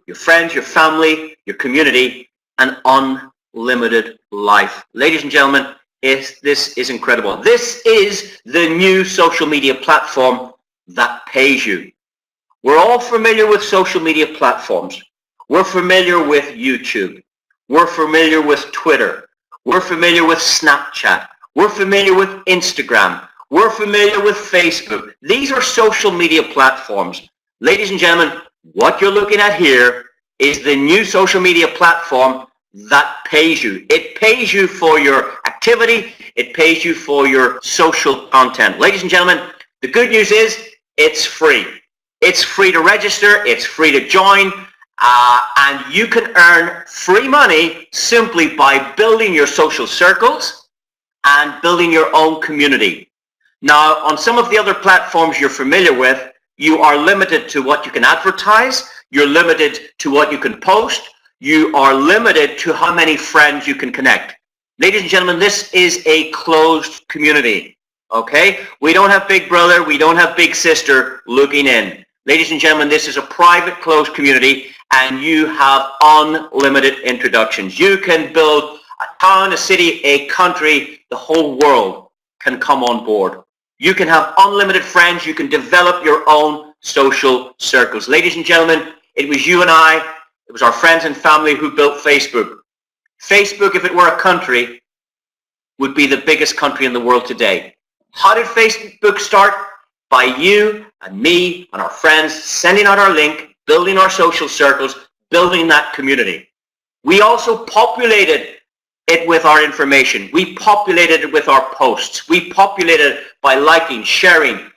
your friends, your family, your community, an unlimited life. Ladies and gentlemen, this is incredible. This is the new social media platform that pays you. We're all familiar with social media platforms. We're familiar with YouTube. We're familiar with Twitter. We're familiar with Snapchat. We're familiar with Instagram. We're familiar with Facebook. These are social media platforms. Ladies and gentlemen, what you're looking at here is the new social media platform that pays you. It pays you for your activity. It pays you for your social content. Ladies and gentlemen, the good news is it's free. It's free to register. It's free to join. And you can earn free money simply by building your social circles and building your own community. Now, on some of the other platforms you're familiar with, you are limited to what you can advertise. You're limited to what you can post. You are limited to how many friends you can connect. Ladies and gentlemen, this is a closed community, okay? We don't have Big Brother. We don't have Big Sister looking in. Ladies and gentlemen, this is a private, closed community, and you have unlimited introductions. You can build a town, a city, a country, the whole world can come on board. You can have unlimited friends. You can develop your own social circles. Ladies and gentlemen, it was you and I, it was our friends and family who built Facebook. Facebook, if it were a country, would be the biggest country in the world today. How did Facebook start? By you and me and our friends sending out our link, building our social circles, building that community. We also populated it with our information. We populated it with our posts. We populated it by liking, sharing.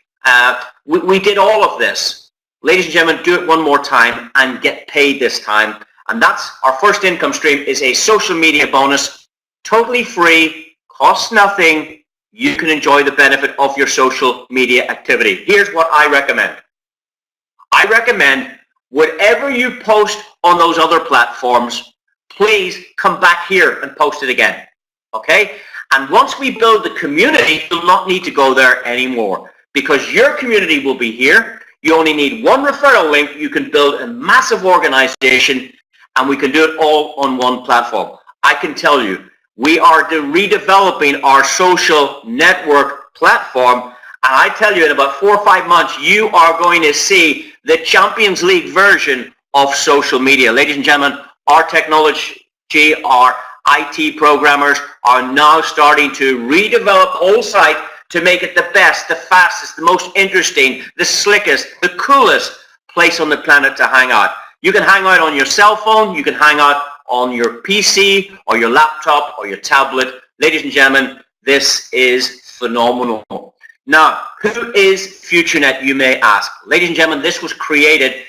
We did all of this. Ladies and gentlemen, do it one more time and get paid this time. And that's our first income stream, is a social media bonus, totally free, costs nothing. You can enjoy the benefit of your social media activity. Here's what I recommend. I recommend whatever you post on those other platforms, please come back here and post it again, okay? And once we build the community, you'll not need to go there anymore because your community will be here. You only need one referral link. You can build a massive organization, and we can do it all on one platform. I can tell you, we are redeveloping our social network platform, and I tell you, in about 4 or 5 months, you are going to see the Champions League version of social media. Ladies and gentlemen, our technology, our IT programmers are now starting to redevelop the whole site to make it the best, the fastest, the most interesting, the slickest, the coolest place on the planet to hang out. You can hang out on your cell phone, you can hang out on your PC or your laptop or your tablet. Ladies and gentlemen, this is phenomenal. Now, who is FutureNet, you may ask? Ladies and gentlemen, this was created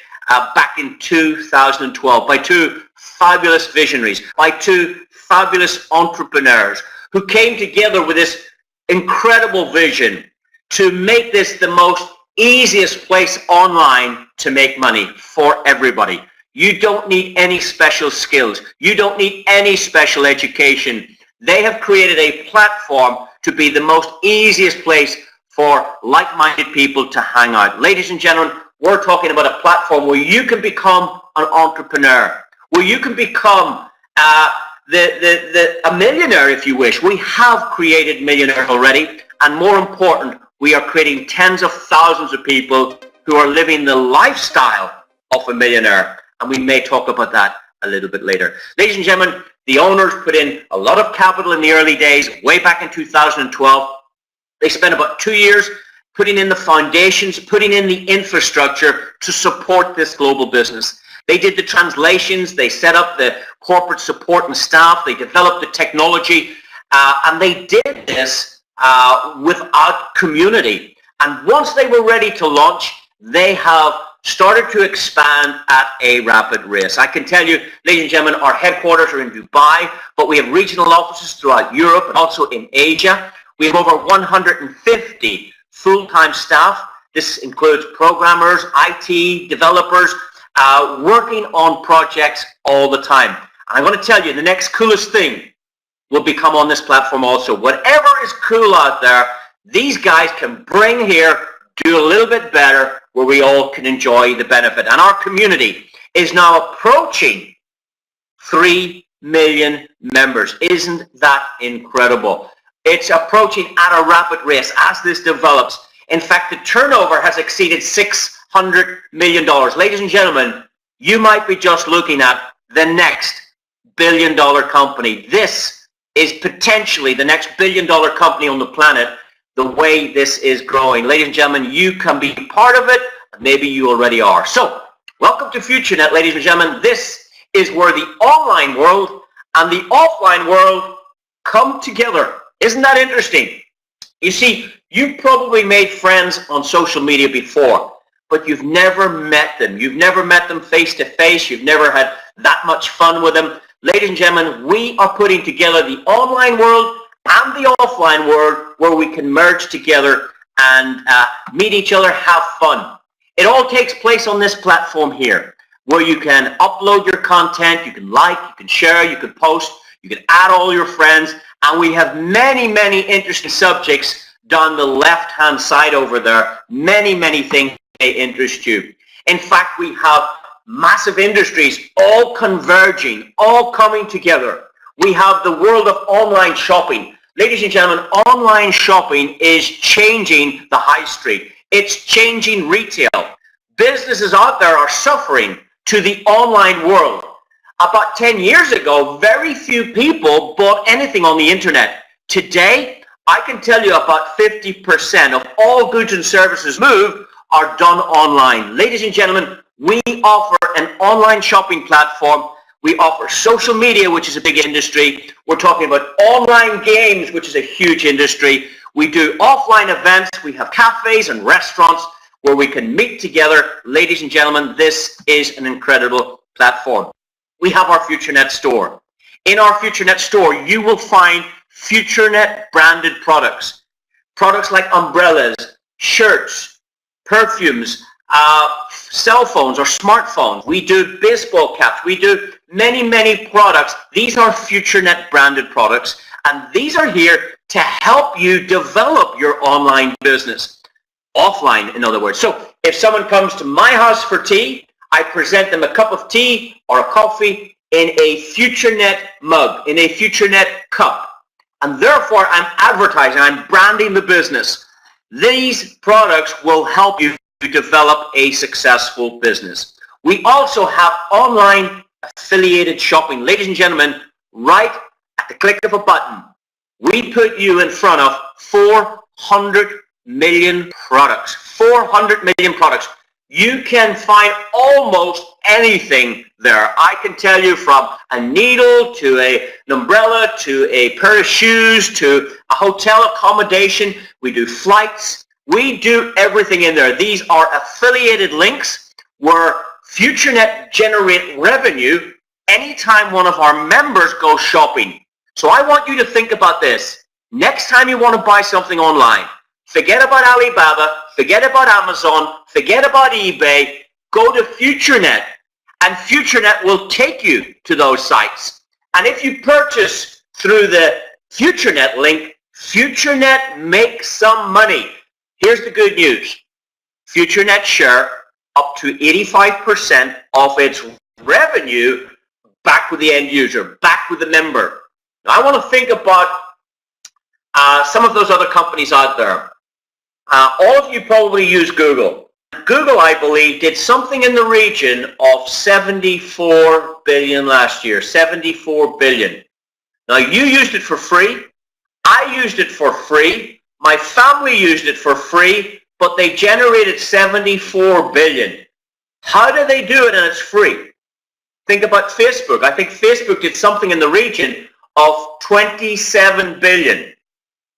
back in 2012 by two fabulous visionaries, by two fabulous entrepreneurs who came together with this incredible vision to make this the most easiest place online to make money for everybody. You don't need any special skills. You don't need any special education. They have created a platform to be the most easiest place for like-minded people to hang out. Ladies and gentlemen, we're talking about a platform where you can become an entrepreneur, where you can become a millionaire if you wish. We have created millionaires already, and more important, we are creating tens of thousands of people who are living the lifestyle of a millionaire, and we may talk about that a little bit later. Ladies and gentlemen, the owners put in a lot of capital in the early days, way back in 2012. They spent about 2 years putting in the foundations, putting in the infrastructure to support this global business. They did the translations, they set up the corporate support and staff, they developed the technology, and they did this without community. And once they were ready to launch, they have started to expand at a rapid rate. I can tell you, ladies and gentlemen, our headquarters are in Dubai, but we have regional offices throughout Europe and also in Asia. We have over 150 full-time staff. This includes programmers, IT, developers, working on projects all the time. And I'm going to tell you, the next coolest thing will become on this platform also. Whatever is cool out there, these guys can bring here, do a little bit better, where we all can enjoy the benefit. And our community is now approaching 3 million members. Isn't that incredible? It's approaching at a rapid rate as this develops. In fact, the turnover has exceeded $600 million. Ladies and gentlemen, you might be just looking at the next billion-dollar company. This is potentially the next billion-dollar company on the planet, the way this is growing. Ladies and gentlemen, you can be part of it. Maybe you already are. So, welcome to FutureNet, ladies and gentlemen. This is where the online world and the offline world come together. Isn't that interesting? You see, you've probably made friends on social media before, but you've never met them. You've never met them face to face. You've never had that much fun with them. Ladies and gentlemen, we are putting together the online world and the offline world where we can merge together and meet each other, have fun. It all takes place on this platform here, where you can upload your content, you can like, you can share, you can post, you can add all your friends, and we have many, many interesting subjects down the left-hand side over there. Many, many things may interest you. In fact, we have massive industries all converging, all coming together. We have the world of online shopping. Ladies and gentlemen, online shopping is changing the high street. It's changing retail. Businesses out there are suffering to the online world. About 10 years ago, very few people bought anything on the internet. Today, I can tell you about 50% of all goods and services moved are done online. Ladies and gentlemen, we offer an online shopping platform. We offer social media, which is a big industry. We're talking about online games, which is a huge industry. We do offline events. We have cafes and restaurants where we can meet together. Ladies and gentlemen, this is an incredible platform. We have our FutureNet store. In our FutureNet store, you will find FutureNet branded products. Products like umbrellas, shirts, perfumes, cell phones or smartphones. We do baseball caps. We do many, many products. These are FutureNet branded products, and these are here to help you develop your online business. Offline, in other words. So if someone comes to my house for tea, I present them a cup of tea or a coffee in a FutureNet mug, in a FutureNet cup. And therefore, I'm advertising, I'm branding the business. These products will help you to develop a successful business. We also have online affiliated shopping. Ladies and gentlemen, right at the click of a button, we put you in front of 400 million products. 400 million products. You can find almost anything there. I can tell you, from a needle to an umbrella to a pair of shoes to a hotel accommodation. We do flights. We do everything in there. These are affiliated links where FutureNet generate revenue anytime one of our members goes shopping. So I want you to think about this. Next time you want to buy something online, forget about Alibaba, forget about Amazon, forget about eBay, go to FutureNet, and FutureNet will take you to those sites. And if you purchase through the FutureNet link, FutureNet makes some money. Here's the good news. FutureNet share up to 85% of its revenue back with the end user, back with the member. Now, I want to think about some of those other companies out there. All of you probably use Google. Google, I believe, did something in the region of 74 billion last year. 74 billion. Now, you used it for free. I used it for free. My family used it for free, but they generated 74 billion. How do they do it and it's free? Think about Facebook. I think Facebook did something in the region of 27 billion.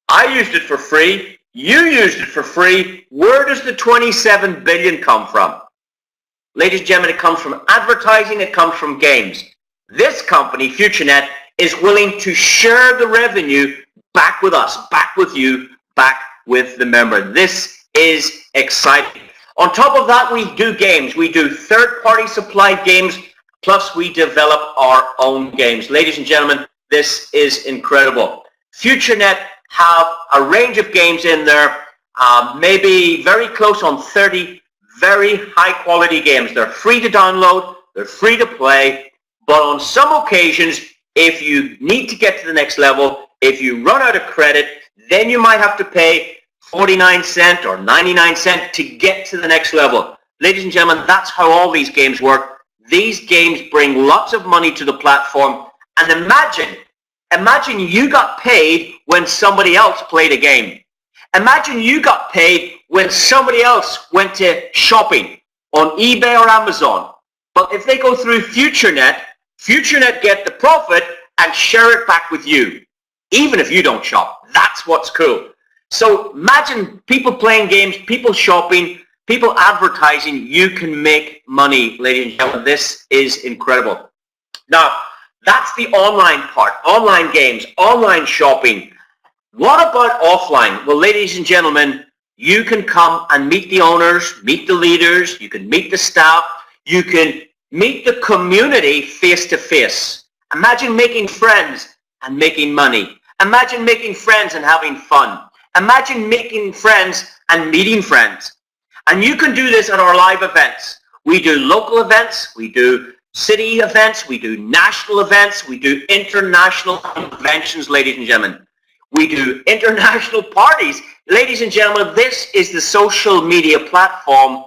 I used it for free. You used it for free. Where does the 27 billion come from? Ladies and gentlemen, it comes from advertising. It comes from games. This company, FutureNet, is willing to share the revenue back with us, back with you, back with the member. This is exciting. On top of that, we do games. We do third-party supplied games, plus we develop our own games. Ladies and gentlemen, this is incredible. FutureNet have a range of games in there, maybe very close on 30 very high-quality games. They're free to download. they're free to play, but on some occasions, if you need to get to the next level, if you run out of credit, then you might have to pay 49 cents or 99 cents to get to the next level. Ladies and gentlemen, that's how all these games work. These games bring lots of money to the platform. And imagine you got paid when somebody else played a game. Imagine you got paid when somebody else went to shopping on eBay or Amazon. But if they go through FutureNet, FutureNet get the profit and share it back with you, even if you don't shop. That's what's cool. So imagine people playing games, people shopping, people advertising. You can make money, ladies and gentlemen. This is incredible. Now, that's the online part, online games, online shopping. What about offline? Well, ladies and gentlemen, you can come and meet the owners, meet the leaders, you can meet the staff, you can meet the community face to face. Imagine making friends and making money. Imagine making friends and having fun. Imagine making friends and meeting friends. And you can do this at our live events. We do local events, we do city events, we do national events, we do international conventions, ladies and gentlemen. We do international parties. Ladies and gentlemen, this is the social media platform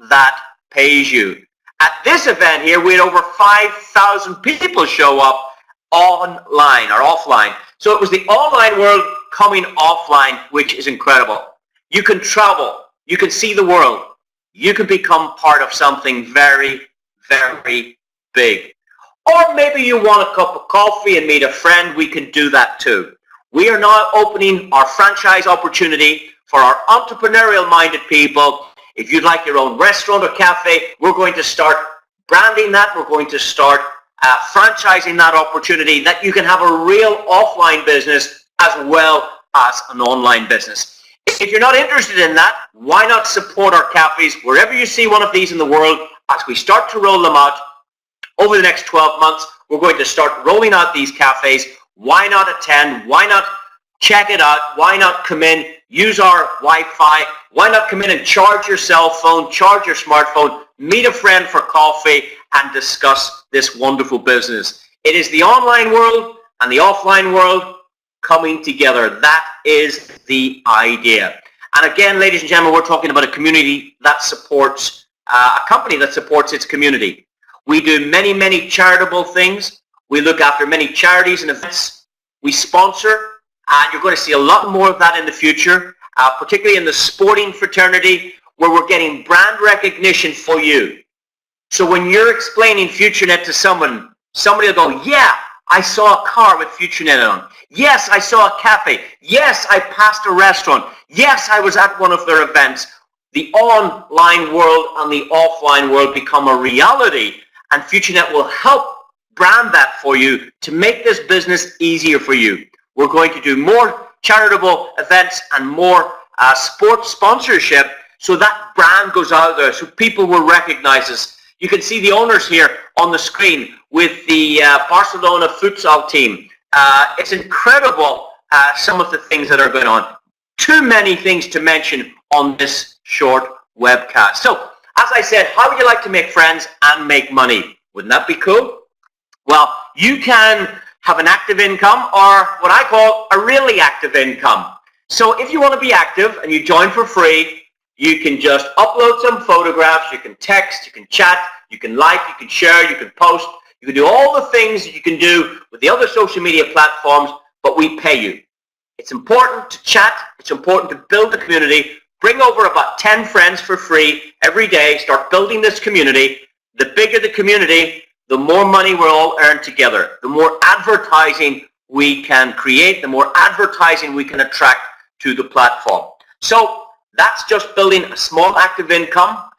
that pays you. At this event here, we had over 5,000 people show up online or offline. So it was the online world coming offline, which is incredible. You can travel. You can see the world. You can become part of something very, very big. Or maybe you want a cup of coffee and meet a friend. We can do that too. We are now opening our franchise opportunity for our entrepreneurial-minded people. If you'd like your own restaurant or cafe, we're going to start branding that. We're going to start franchising that opportunity that you can have a real offline business as well as an online business. If you're not interested in that, why not support our cafes wherever you see one of these in the world? As we start to roll them out over the next 12 months, we're going to start rolling out these cafes. Why not attend? Why not check it out? Why not come in, use our Wi-Fi? Why not come in and charge your cell phone, charge your smartphone, meet a friend for coffee, and discuss this wonderful business? It is the online world and the offline world coming together. That is the idea. And again, ladies and gentlemen, we're talking about a community that supports, a company that supports its community. We do many, many charitable things. We look after many charities and events. We sponsor, and you're going to see a lot more of that in the future, particularly in the sporting fraternity, where we're getting brand recognition for you. So when you're explaining FutureNet to someone, somebody will go, yeah, I saw a car with FutureNet on. Yes, I saw a cafe. Yes, I passed a restaurant. Yes, I was at one of their events. The online world and the offline world become a reality, and FutureNet will help brand that for you to make this business easier for you. We're going to do more charitable events and more sports sponsorship, so that brand goes out there, so people will recognize us. You can see the owners here on the screen with the Barcelona futsal team. It's incredible some of the things that are going on. Too many things to mention on this short webcast. So, as I said, how would you like to make friends and make money? Wouldn't that be cool? Well, you can have an active income, or what I call a really active income. So if you want to be active and you join for free, you can just upload some photographs, you can text, you can chat, you can like, you can share, you can post, you can do all the things that you can do with the other social media platforms, but we pay you. It's important to chat, it's important to build the community, bring over about 10 friends for free every day, start building this community. The bigger the community, the more money we'll all earn together. The more advertising we can create, the more advertising we can attract to the platform. So that's just building a small active income.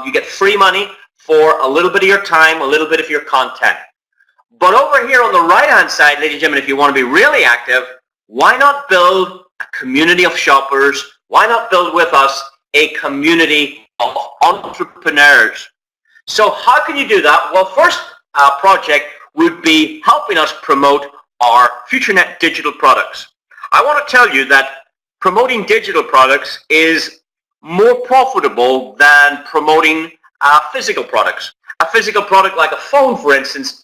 You get free money for a little bit of your time, a little bit of your content. But over here on the right-hand side, ladies and gentlemen, if you want to be really active, why not build a community of shoppers? Why not build with us a community of entrepreneurs? So how can you do that? Well, first project would be helping us promote our FutureNet digital products. I want to tell you that promoting digital products is more profitable than promoting physical products. a physical product like a phone, for instance,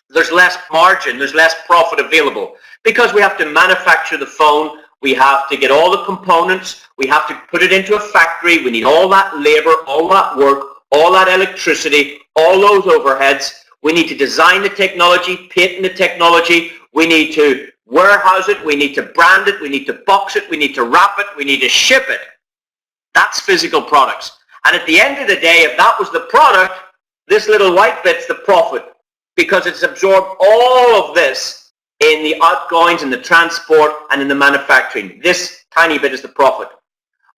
there's less margin, there's less profit available because we have to manufacture the phone, we have to get all the components, we have to put it into a factory, we need all that labor, all that work, all that electricity, all those overheads. We need to design the technology, patent the technology, we need to warehouse it, we need to brand it, we need to box it, we need to wrap it, we need to ship it. That's physical products. And at the end of the day, if that was the product, this little white bit's the profit because it's absorbed all of this in the outgoings, in the transport, and in the manufacturing. This tiny bit is the profit.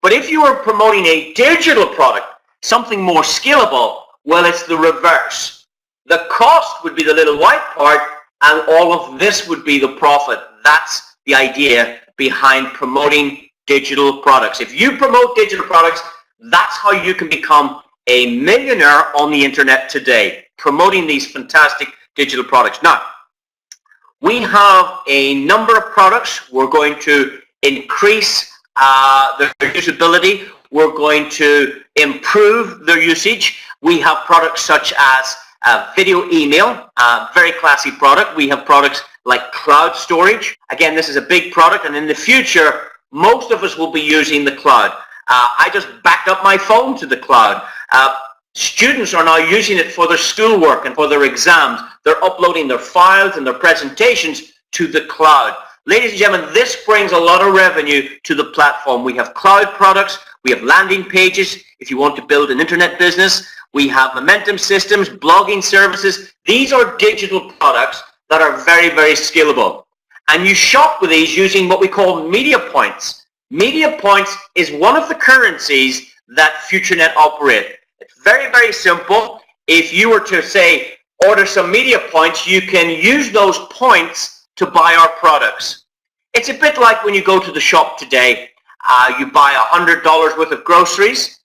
But if you were promoting a digital product, something more scalable, well, it's the reverse. The cost would be the little white part, and all of this would be the profit. That's the idea behind promoting digital products. If you promote digital products, that's how you can become a millionaire on the internet today, promoting these fantastic digital products. Now, we have a number of products. We're going to increase their usability. We're going to improve their usage. We have products such as video email, very classy product. We have products like cloud storage. Again, this is a big product, and in the future, most of us will be using the cloud. I just backed up my phone to the cloud. Students are now using it for their schoolwork and for their exams. They're uploading their files and their presentations to the cloud. Ladies and gentlemen, this brings a lot of revenue to the platform. We have cloud products. We have landing pages if you want to build an internet business. We have momentum systems, blogging services. These are digital products that are very, very scalable. And you shop with these using what we call media points. Media points is one of the currencies that FutureNet operate. It's very, very simple. If you were to say, order some media points, you can use those points to buy our products. It's a bit like when you go to the shop today, you buy $100 worth of groceries.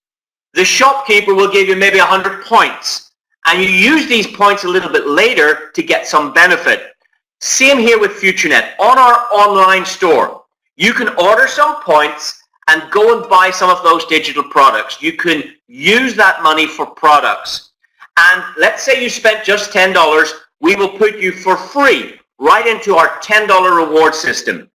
The shopkeeper will give you maybe 100 points, and you use these points a little bit later to get some benefit. Same here with FutureNet. On our online store, you can order some points and go and buy some of those digital products. You can use that money for products. And let's say you spent just $10, we will put you for free right into our $10 reward system.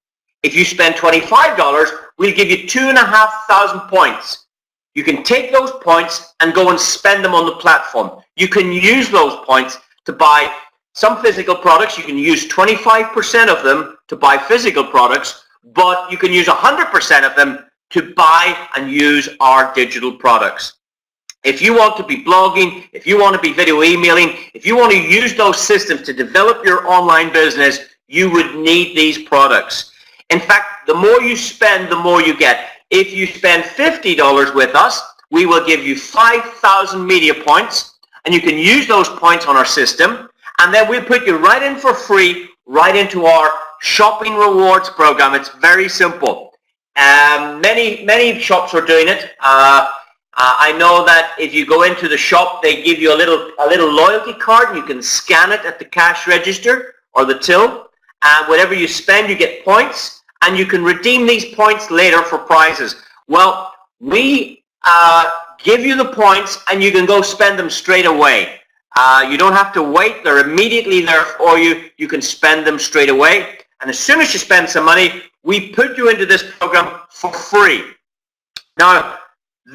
If you spend $25, we'll give you 2,500 points. You can take those points and go and spend them on the platform. You can use those points to buy some physical products. You can use 25% of them to buy physical products, but you can use 100% of them to buy and use our digital products. If you want to be blogging, if you want to be video emailing, if you want to use those systems to develop your online business, you would need these products. In fact, the more you spend, the more you get. If you spend $50 with us, we will give you 5,000 media points, and you can use those points on our system, and then we'll put you right in for free, right into our shopping rewards program. It's very simple. Many shops are doing it. I know that if you go into the shop, they give you a little loyalty card, and you can scan it at the cash register or the till, and whatever you spend, you get points, and you can redeem these points later for prizes. Well, we give you the points, and you can go spend them straight away. You don't have to wait. They're immediately there for you. You can spend them straight away. And as soon as you spend some money, we put you into this program for free. Now,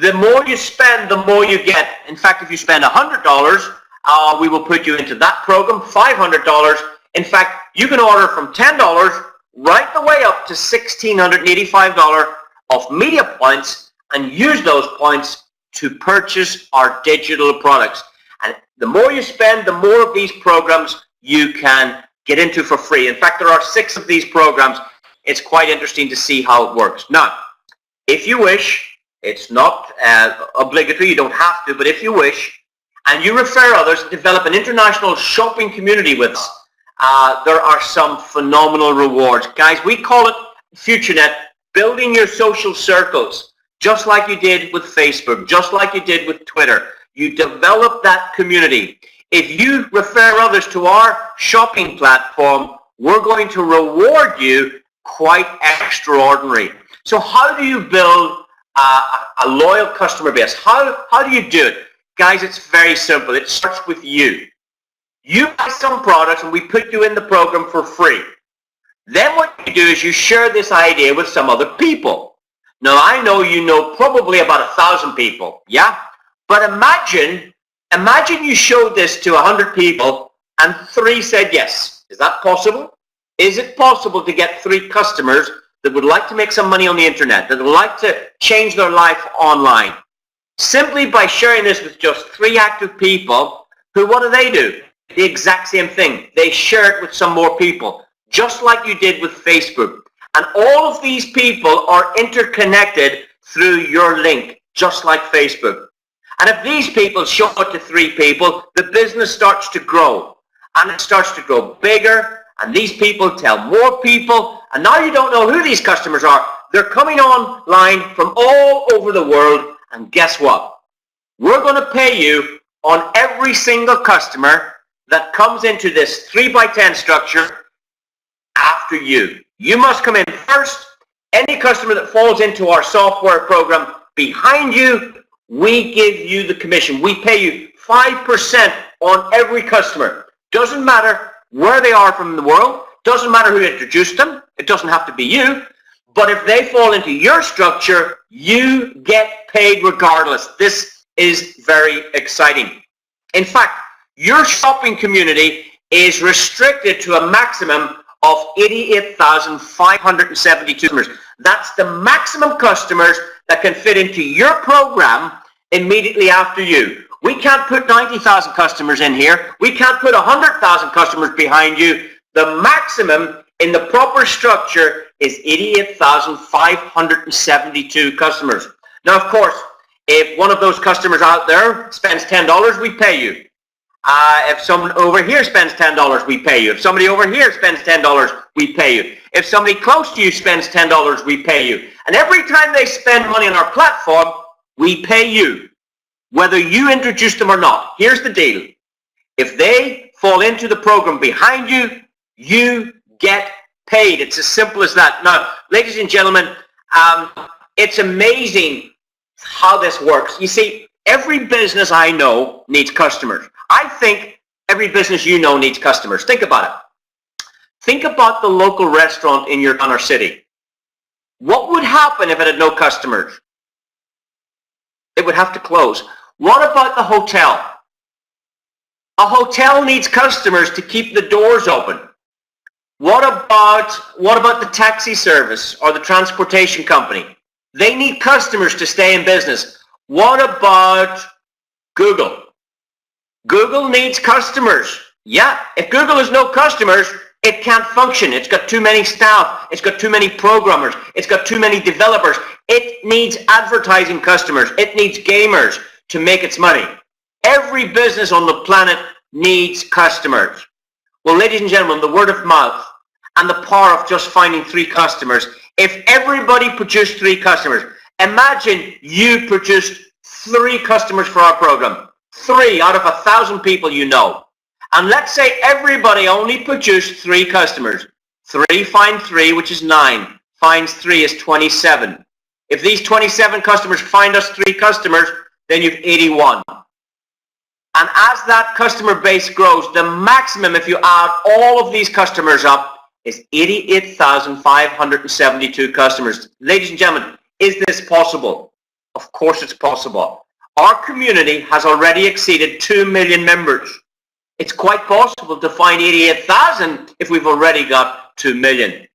the more you spend, the more you get. In fact, if you spend $100, we will put you into that program, $500. In fact, you can order from $10 right the way up to $1,685 of media points and use those points to purchase our digital products. And the more you spend, the more of these programs you can get into for free. In fact, there are 6 of these programs. It's quite interesting to see how it works. Now, if you wish, it's not obligatory, you don't have to, but if you wish, and you refer others, develop an international shopping community with us, there are some phenomenal rewards. Guys, we call it FutureNet, building your social circles, just like you did with Facebook, just like you did with Twitter. You develop that community. If you refer others to our shopping platform, we're going to reward you quite extraordinary. So how do you build a loyal customer base? How do you do it? Guys, it's very simple. It starts with you. You buy some products and we put you in the program for free. Then what you do is you share this idea with some other people. Now, I know you know probably about 1,000 people, yeah? But imagine you showed this to 100 people and 3 said yes. Is that possible? Is it possible to get 3 customers that would like to make some money on the internet, that would like to change their life online? Simply by sharing this with just 3 active people who, what do? The exact same thing. They share it with some more people, just like you did with Facebook. And all of these people are interconnected through your link, just like Facebook. And if these people show it to 3 people, the business starts to grow. And it starts to grow bigger. And these people tell more people. And now you don't know who these customers are. They're coming online from all over the world. And guess what? We're going to pay you on every single customer that comes into this 3x10 structure after you. You must come in first. Any customer that falls into our software program behind you, we give you the commission. We pay you 5% on every customer. Doesn't matter where they are from the world. Doesn't matter who introduced them. It doesn't have to be you. But if they fall into your structure, you get paid regardless. This is very exciting. In fact, your shopping community is restricted to a maximum of 88,572 customers. That's the maximum customers that can fit into your program immediately after you. We can't put 90,000 customers in here. We can't put 100,000 customers behind you. The maximum in the proper structure is 88,572 customers. Now, of course, if one of those customers out there spends $10, we pay you. If someone over here spends $10, we pay you. If somebody over here spends $10, we pay you. If somebody close to you spends $10, we pay you. And every time they spend money on our platform, we pay you, whether you introduce them or not. Here's the deal. If they fall into the program behind you, you get paid. It's as simple as that. Now, ladies and gentlemen, it's amazing how this works. You see, every business I know needs customers. I think every business you know needs customers. Think about it. Think about the local restaurant in your town or city. What would happen if it had no customers? It would have to close. What about the hotel? A hotel needs customers to keep the doors open. What about the taxi service or the transportation company? They need customers to stay in business. What about Google? Google needs customers. Yeah, if Google has no customers, it can't function. It's got too many staff. It's got too many programmers. It's got too many developers. It needs advertising customers. It needs gamers to make its money. Every business on the planet needs customers. Well, ladies and gentlemen, the word of mouth and the power of just finding 3 customers. If everybody produced 3 customers, imagine you produced 3 customers for our program. 3 out of 1,000 people you know. And let's say everybody only produced 3 customers. 3 find 3, which is 9. Finds 3 is 27. If these 27 customers find us 3 customers, then you've 81. And as that customer base grows, the maximum, if you add all of these customers up, is 88,572 customers. Ladies and gentlemen, is this possible? Of course it's possible. Our community has already exceeded 2 million members. It's quite possible to find 88,000 if we've already got 2 million.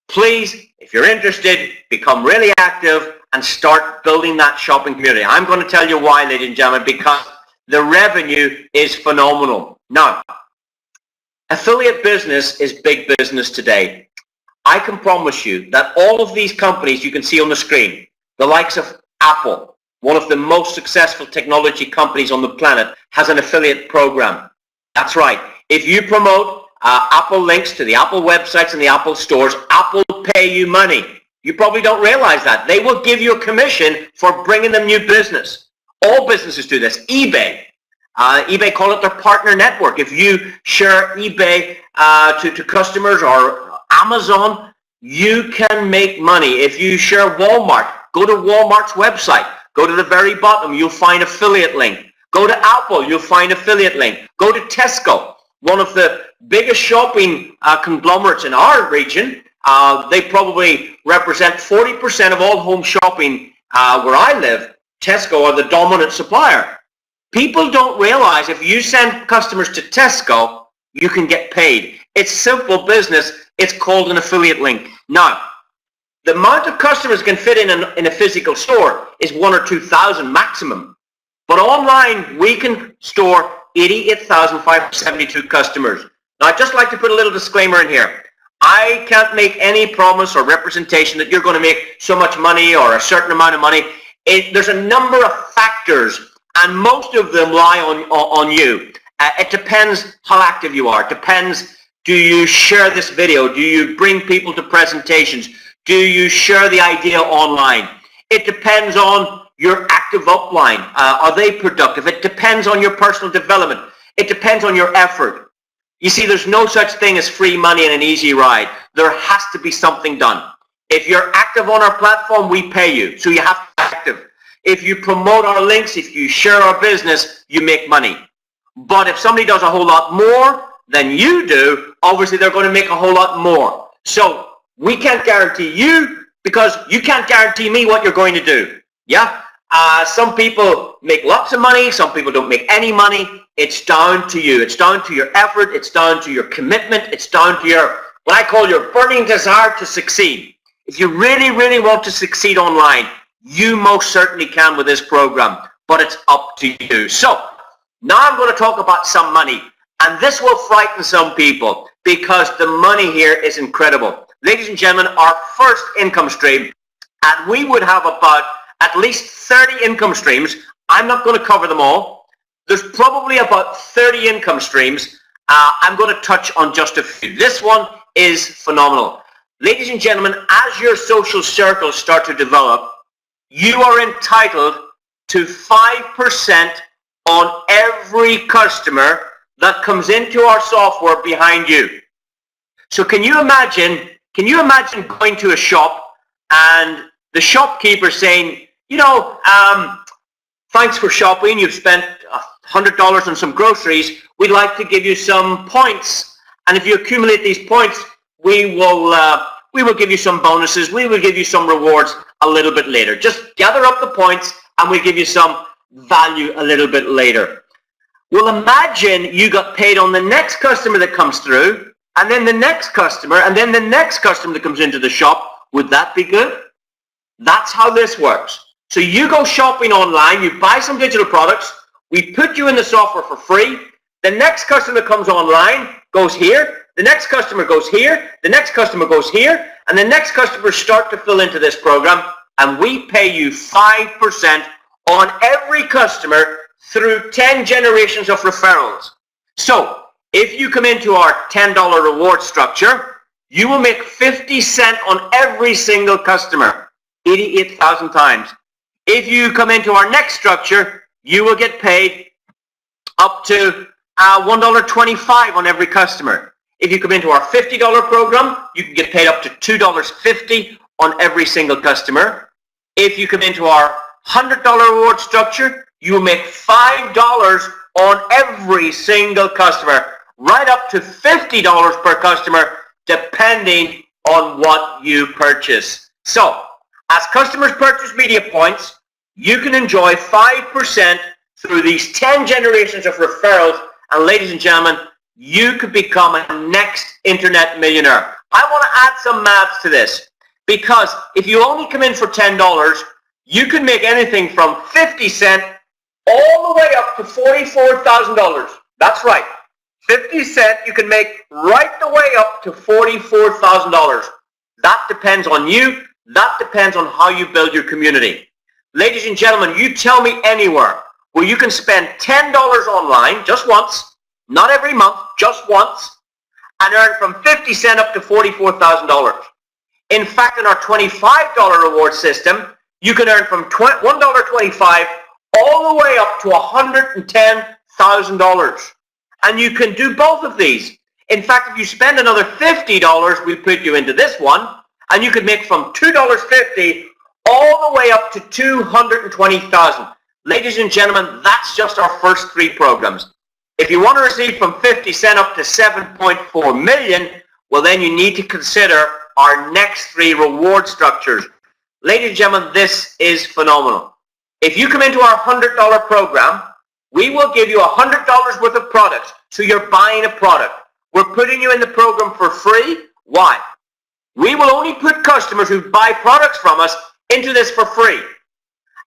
Please, if you're interested, become really active and start building that shopping community. I'm going to tell you why, ladies and gentlemen, because the revenue is phenomenal. Now, affiliate business is big business today. I can promise you that all of these companies you can see on the screen, the likes of Apple, one of the most successful technology companies on the planet, has an affiliate program. That's right. If you promote Apple links to the Apple websites and the Apple stores, Apple will pay you money. You probably don't realize that. They will give you a commission for bringing them new business. All businesses do this. eBay. eBay call it their partner network. If you share eBay to customers or Amazon, you can make money. If you share Walmart, go to Walmart's website. Go to the very bottom. You'll find affiliate link. Go to Apple, you'll find affiliate link. Go to Tesco, one of the biggest shopping conglomerates in our region. They probably represent 40% of all home shopping where I live. Tesco are the dominant supplier. People don't realize if you send customers to Tesco, you can get paid. It's simple business. It's called an affiliate link. Now, the amount of customers can fit in a physical store is 1,000 or 2,000 maximum. But online, we can store 88,572 customers. Now, I'd just like to put a little disclaimer in here. I can't make any promise or representation that you're going to make so much money or a certain amount of money. There's a number of factors, and most of them lie on you. It depends how active you are. It depends, do you share this video? Do you bring people to presentations? Do you share the idea online? It depends on your active upline. Are they productive? It depends on your personal development. It depends on your effort. You see, there's no such thing as free money and an easy ride. There has to be something done. If you're active on our platform, we pay you. So you have to be active. If you promote our links, if you share our business, you make money. But if somebody does a whole lot more than you do, obviously they're going to make a whole lot more. So we can't guarantee you because you can't guarantee me what you're going to do. Yeah? Some people make lots of money. Some people don't make any money. It's down to you. It's down to your effort. It's down to your commitment. It's down to your, what I call your burning desire to succeed. If you really, really want to succeed online, you most certainly can with this program, but it's up to you. So now I'm going to talk about some money, and this will frighten some people because the money here is incredible. Ladies and gentlemen, our first income stream, and we would have about at least 30 income streams. I'm not going to cover them all. There's probably about 30 income streams. I'm going to touch on just a few. This one is phenomenal. Ladies and gentlemen, as your social circles start to develop, you are entitled to 5% on every customer that comes into our software behind you. So can you imagine going to a shop and the shopkeeper saying, you know, thanks for shopping. You've spent $100 on some groceries. We'd like to give you some points. And if you accumulate these points, we will give you some bonuses. We will give you some rewards a little bit later. Just gather up the points and we'll give you some value a little bit later. Well, imagine you got paid on the next customer that comes through, and then the next customer, and then the next customer that comes into the shop. Would that be good? That's how this works. So you go shopping online, you buy some digital products, we put you in the software for free. The next customer comes online, goes here, the next customer goes here, the next customer goes here, and the next customers start to fill into this program, and we pay you 5% on every customer through 10 generations of referrals. So if you come into our $10 reward structure, you will make 50 cents on every single customer, 88,000 times. If you come into our next structure, you will get paid up to $1.25 on every customer. If you come into our $50 program, you can get paid up to $2.50 on every single customer. If you come into our $100 reward structure, you will make $5 on every single customer, right up to $50 per customer, depending on what you purchase. So, as customers purchase media points, you can enjoy 5% through these 10 generations of referrals, and ladies and gentlemen, you could become a next internet millionaire. I want to add some maths to this, because if you only come in for $10, you can make anything from 50 cents all the way up to $44,000. That's right. 50 cents you can make right the way up to $44,000. That depends on you. That depends on how you build your community. Ladies and gentlemen, you tell me anywhere where you can spend $10 online just once, not every month, just once, and earn from 50 cents up to $44,000. In fact, in our $25 reward system, you can earn from $1.25 all the way up to $110,000. And you can do both of these. In fact, if you spend another $50, we put you into this one, and you could make from $2.50 all the way up to $220,000. Ladies and gentlemen, that's just our first 3 programs. If you want to receive from 50 cent up to 7.4 million, well then you need to consider our next 3 reward structures. Ladies and gentlemen, this is phenomenal. If you come into our $100 program, we will give you $100 worth of products. So you're buying a product. We're putting you in the program for free. Why? We will only put customers who buy products from us into this for free.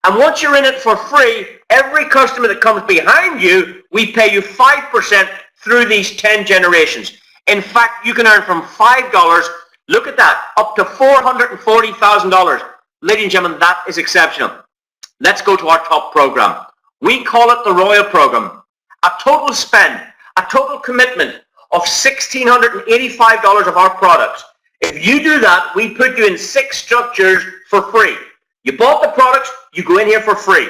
And once you're in it for free, every customer that comes behind you, we pay you 5% through these 10 generations. In fact, you can earn from $5, look at that, up to $440,000. Ladies and gentlemen, that is exceptional. Let's go to our top program. We call it the Royal Program. A total spend, a total commitment of $1,685 of our products. If you do that, we put you in 6 structures for free. You bought the products, you go in here for free.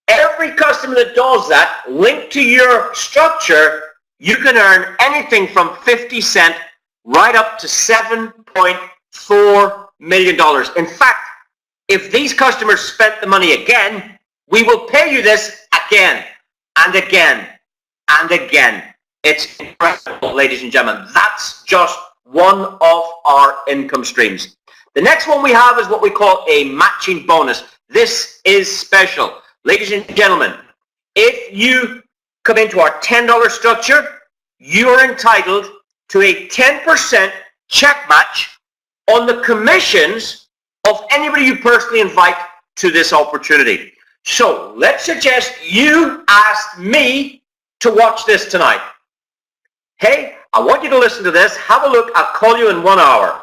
Every customer that does that, linked to your structure, you can earn anything from 50 cent right up to $7.4 million. In fact, if these customers spent the money again, we will pay you this again and again and again. It's incredible, ladies and gentlemen. That's just one of our income streams. The next one we have is what we call a matching bonus. This is special. Ladies and gentlemen, if you come into our $10 structure, you are entitled to a 10% check match on the commissions of anybody you personally invite to this opportunity. So let's suggest you asked me to watch this tonight. Hey, I want you to listen to this. Have a look. I'll call you in 1 hour.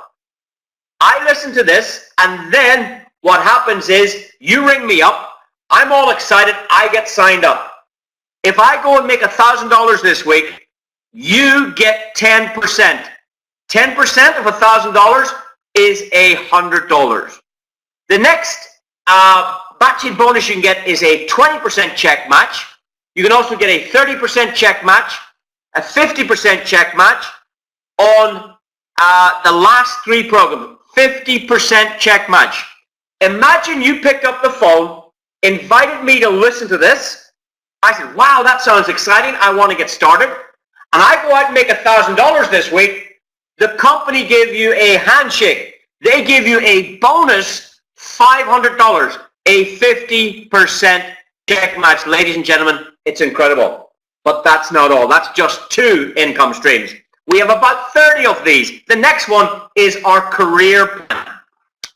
I listen to this, and then what happens is you ring me up. I'm all excited. I get signed up. If I go and make $1,000 this week, you get 10%. 10% of $1,000 is $100. The next matching bonus you can get is a 20% check match. You can also get a 30% check match, a 50% check match on the last 3 programs. 50% check match. Imagine you picked up the phone, invited me to listen to this. I said, wow, that sounds exciting. I want to get started. And I go out and make $1,000 this week. The company gave you a handshake. They give you a bonus $500, a 50% check match. Ladies and gentlemen, it's incredible. But that's not all. That's just 2 income streams. We have about 30 of these. The next one is our career plan.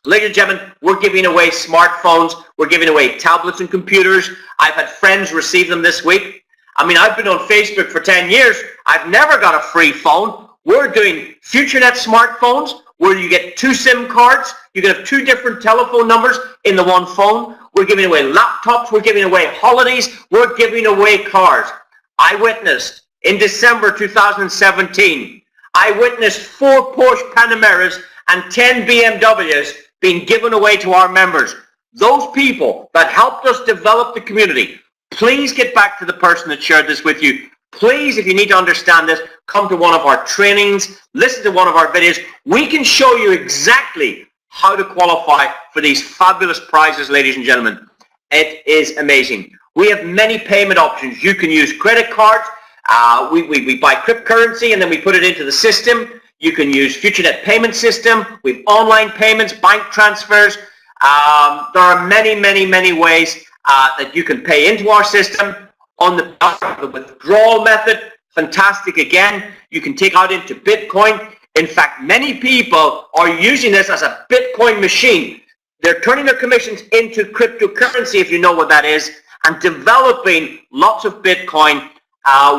Ladies and gentlemen, we're giving away smartphones. We're giving away tablets and computers. I've had friends receive them this week. I mean, I've been on Facebook for 10 years. I've never got a free phone. We're doing FutureNet smartphones where you get 2 SIM cards. You can have 2 different telephone numbers in the one phone. We're giving away laptops. We're giving away holidays. We're giving away cars. I witnessed in December 2017, I witnessed 4 Porsche Panameras and 10 BMWs being given away to our members. Those people that helped us develop the community, please get back to the person that shared this with you. Please, if you need to understand this, come to one of our trainings, listen to one of our videos. We can show you exactly how to qualify for these fabulous prizes, ladies and gentlemen. It is amazing. We have many payment options. You can use credit cards. We buy cryptocurrency and then we put it into the system. You can use FutureNet payment system with online payments, bank transfers. There are many, many, many ways that you can pay into our system. On the withdrawal method, fantastic again. You can take out into Bitcoin. In fact, many people are using this as a Bitcoin machine. They're turning their commissions into cryptocurrency, if you know what that is, and developing lots of Bitcoin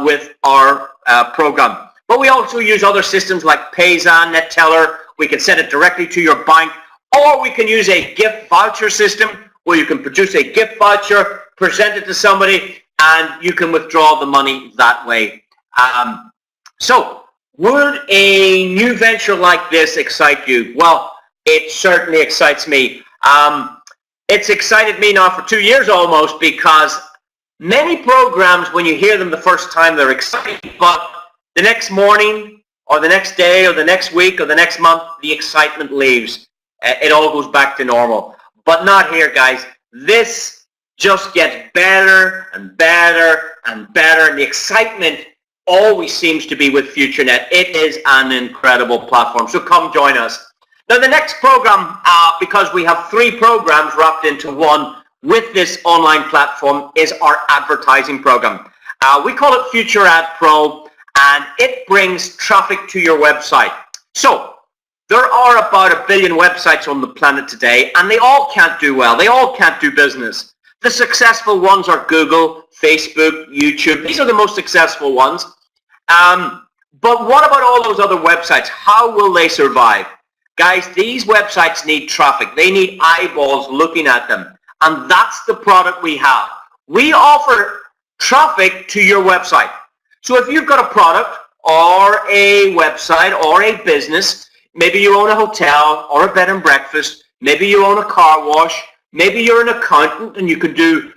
with our program. But we also use other systems like Payzan, NetTeller. We can send it directly to your bank, or we can use a gift voucher system where you can produce a gift voucher, present it to somebody, and you can withdraw the money that way. So would a new venture like this excite you? Well, it certainly excites me. It's excited me now for 2 years almost, because many programs, when you hear them the first time, they're exciting, but the next morning or the next day or the next week or the next month, the excitement leaves. It all goes back to normal. But not here, guys. This just gets better and better and better, and the excitement always seems to be with FutureNet. It is an incredible platform, so come join us. Now the next program, because we have 3 programs wrapped into one with this online platform, is our advertising program. We call it Future Ad Pro, and it brings traffic to your website. So there are about 1 billion websites on the planet today, and they all can't do well. They all can't do business. The successful ones are Google, Facebook, YouTube. These are the most successful ones. But what about all those other websites? How will they survive? Guys, these websites need traffic. They need eyeballs looking at them. And that's the product we have. We offer traffic to your website. So if you've got a product or a website or a business, maybe you own a hotel or a bed and breakfast, maybe you own a car wash, maybe you're an accountant and you can do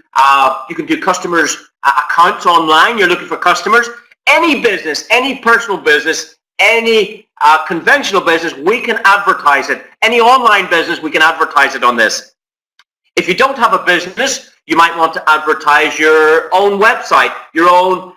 customers' accounts online, you're looking for customers. Any business, any personal business, any conventional business, we can advertise it. Any online business, we can advertise it on this. If you don't have a business, you might want to advertise your own website, your own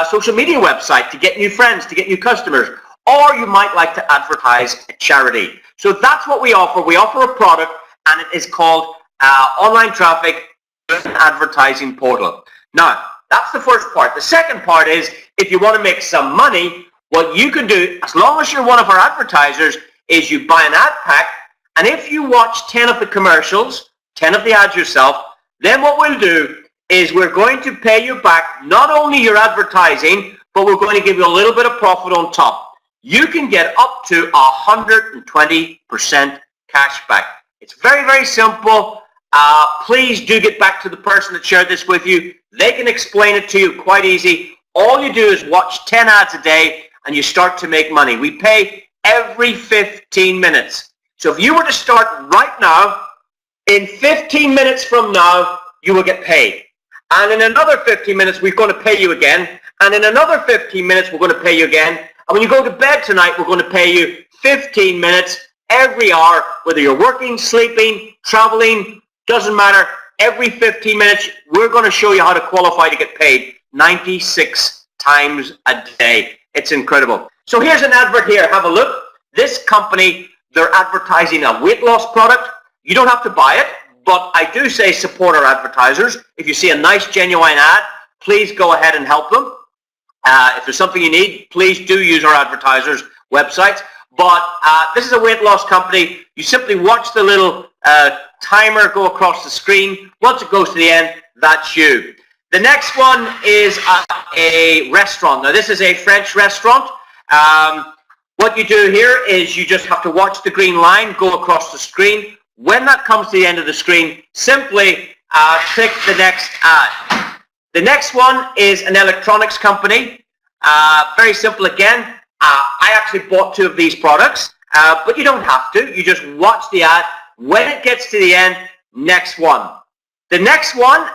social media website to get new friends, to get new customers. Or you might like to advertise a charity. So that's what we offer. We offer a product, and it is called Online Traffic Advertising Portal. Now, that's the first part. The second part is, if you want to make some money, what you can do, as long as you're one of our advertisers, is you buy an ad pack, and if you watch 10 of the commercials, 10 of the ads yourself, then what we'll do is we're going to pay you back not only your advertising, but we're going to give you a little bit of profit on top. You can get up to 120% cash back. It's very, very simple. Please do get back to the person that shared this with you. They can explain it to you quite easy. All you do is watch 10 ads a day and you start to make money. We pay every 15 minutes. So if you were to start right now, in 15 minutes from now, you will get paid. And in another 15 minutes, we're going to pay you again. And in another 15 minutes, we're going to pay you again. And when you go to bed tonight, we're going to pay you 15 minutes every hour, whether you're working, sleeping, traveling, doesn't matter. Every 15 minutes, we're going to show you how to qualify to get paid 96 times a day. It's incredible. So here's an advert here. Have a look. This company, they're advertising a weight loss product. You don't have to buy it, but I do say support our advertisers. If you see a nice, genuine ad, please go ahead and help them. If there's something you need, please do use our advertisers' websites. But this is a weight loss company. You simply watch the little timer go across the screen. Once it goes to the end, that's you. The next one is a restaurant. Now, this is a French restaurant. What you do here is you just have to watch the green line go across the screen. When that comes to the end of the screen, simply click the next ad. The next one is an electronics company. Very simple again. I actually bought 2 of these products, but you don't have to. You just watch the ad. When it gets to the end, next one. The next one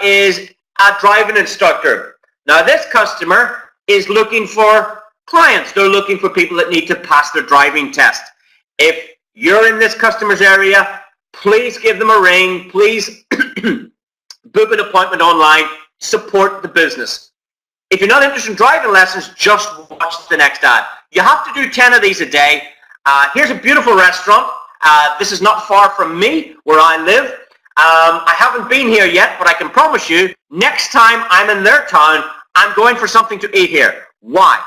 is a driving instructor. Now, this customer is looking for clients. They're looking for people that need to pass their driving test. If you're in this customer's area, please give them a ring. Please book an appointment online. Support the business. If you're not interested in driving lessons, just watch the next ad. You have to do 10 of these a day. Here's a beautiful restaurant. This is not far from me, where I live. I haven't been here yet, but I can promise you, next time I'm in their town, I'm going for something to eat here. Why?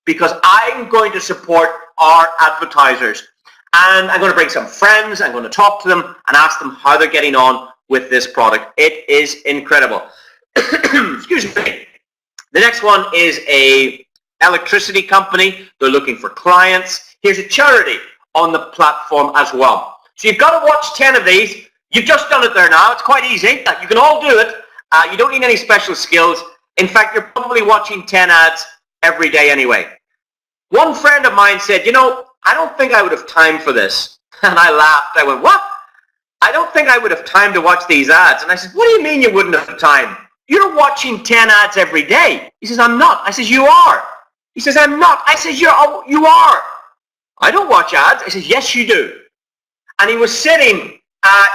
Because I'm going to support our advertisers. And I'm going to bring some friends, I'm going to talk to them and ask them how they're getting on with this product. It is incredible. Excuse me. The next one is a electricity company. They're looking for clients. Here's a charity on the platform as well. So you've got to watch 10 of these. You've just done it there now. It's quite easy. You can all do it. You don't need any special skills. In fact, you're probably watching 10 ads every day anyway. One friend of mine said, you know, I don't think I would have time for this. And I laughed. I went, what? I don't think I would have time to watch these ads. And I said, what do you mean you wouldn't have time? You're watching 10 ads every day. He says, I'm not. I says, you are. He says, I'm not. I says, you are. I don't watch ads. I says, yes, you do. And he was sitting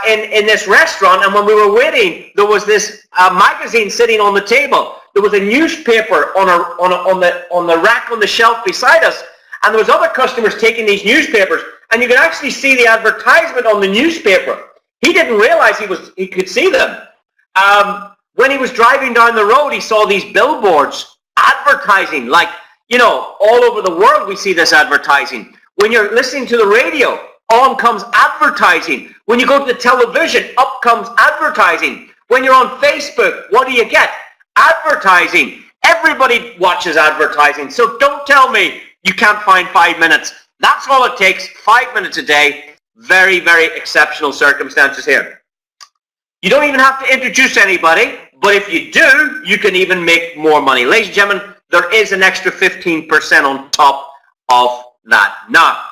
in this restaurant, and when we were waiting, there was this magazine sitting on the table. There was a newspaper on the rack on the shelf beside us, and there was other customers taking these newspapers, and you could actually see the advertisement on the newspaper. He didn't realize he could see them. When he was driving down the road, he saw these billboards advertising, like, you know, all over the world we see this advertising. When you're listening to the radio, on comes advertising. When you go to the television, up comes advertising. When you're on Facebook, what do you get? Advertising. Everybody watches advertising. So don't tell me you can't find 5 minutes. That's all it takes, 5 minutes a day. Very, very exceptional circumstances here. You don't even have to introduce anybody, but if you do, you can even make more money. Ladies and gentlemen, there is an extra 15% on top of that. Now,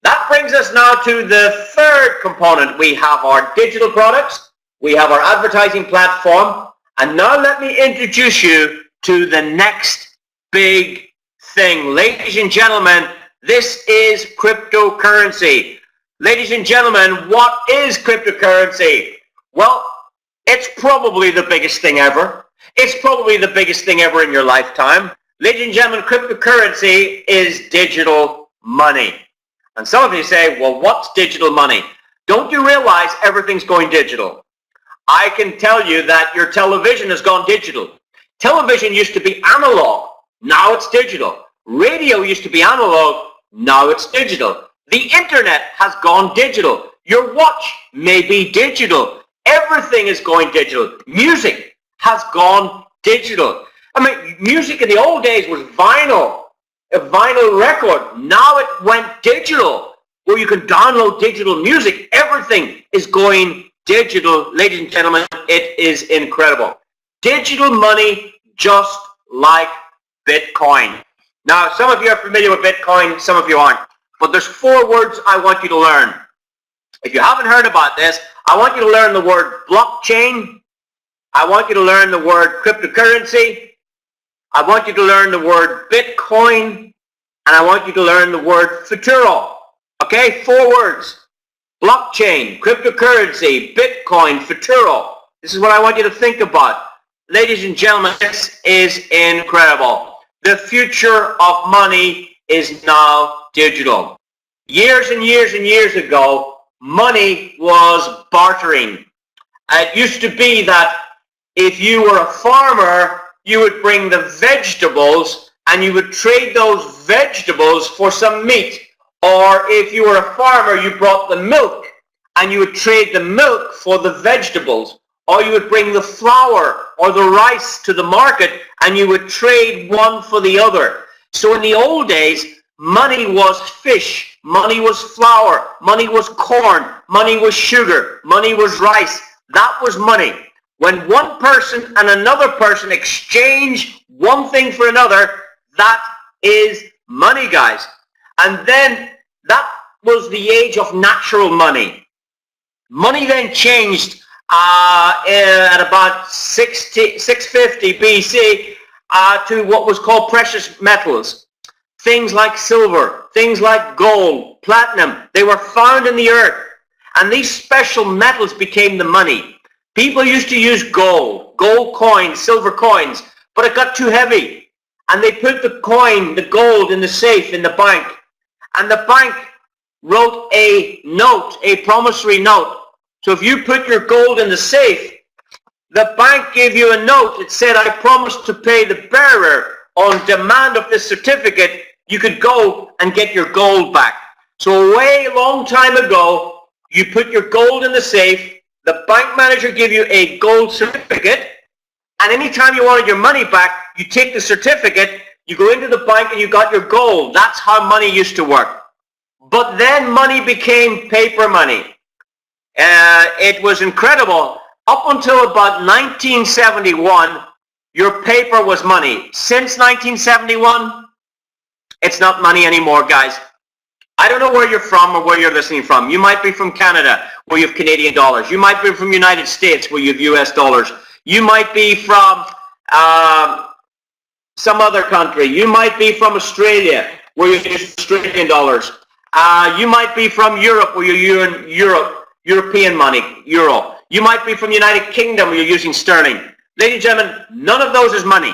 that brings us now to the third component. We have our digital products, we have our advertising platform, and now let me introduce you to the next big thing. Ladies and gentlemen, this is cryptocurrency. Ladies and gentlemen, what is cryptocurrency? Well, it's probably the biggest thing ever. It's probably the biggest thing ever in your lifetime. Ladies and gentlemen, cryptocurrency is digital money. And some of you say, well, what's digital money? Don't you realize everything's going digital? I can tell you that your television has gone digital. Television used to be analog. Now it's digital. Radio used to be analog. Now it's digital. The internet has gone digital. Your watch may be digital. Everything is going digital. Music has gone digital. I mean, music in the old days was vinyl, a vinyl record. Now it went digital, where you can download digital music. Everything is going digital. Ladies and gentlemen, it is incredible. Digital money, just like Bitcoin. Now, some of you are familiar with Bitcoin, some of you aren't. But there's 4 words I want you to learn. If you haven't heard about this, I want you to learn the word blockchain. I want you to learn the word cryptocurrency. I want you to learn the word Bitcoin. And I want you to learn the word Futuro. Okay, 4 words. Blockchain, cryptocurrency, Bitcoin, Futuro. This is what I want you to think about. Ladies and gentlemen, this is incredible. The future of money is now digital. Years and years and years ago, money was bartering. It used to be that if you were a farmer, you would bring the vegetables and you would trade those vegetables for some meat. Or if you were a farmer, you brought the milk and you would trade the milk for the vegetables. Or you would bring the flour or the rice to the market and you would trade one for the other. So in the old days, money was fish, money was flour, money was corn, money was sugar, money was rice. That was money. When one person and another person exchange one thing for another, that is money, guys. And then that was the age of natural money. Money then changed at about 650 BC to what was called precious metals. Things like silver, things like gold, platinum, they were found in the earth. And these special metals became the money. People used to use gold coins, silver coins, but it got too heavy. And they put the coin, the gold, in the safe in the bank. And the bank wrote a note, a promissory note. So if you put your gold in the safe, the bank gave you a note. It said, I promise to pay the bearer on demand of this certificate. You could go and get your gold back. So a way long time ago, you put your gold in the safe, the bank manager gave you a gold certificate, and anytime you wanted your money back, you take the certificate, you go into the bank and you got your gold. That's how money used to work. But then money became paper money. It was incredible. Up until about 1971, your paper was money. Since 1971, it's not money anymore, guys. I don't know where you're from or where you're listening from. You might be from Canada, where you have Canadian dollars. You might be from the United States, where you have US dollars. You might be from some other country. You might be from Australia, where you use Australian dollars. You might be from Europe, where you're in Europe. European money, euro. You might be from the United Kingdom where you're using sterling. Ladies and gentlemen, none of those is money.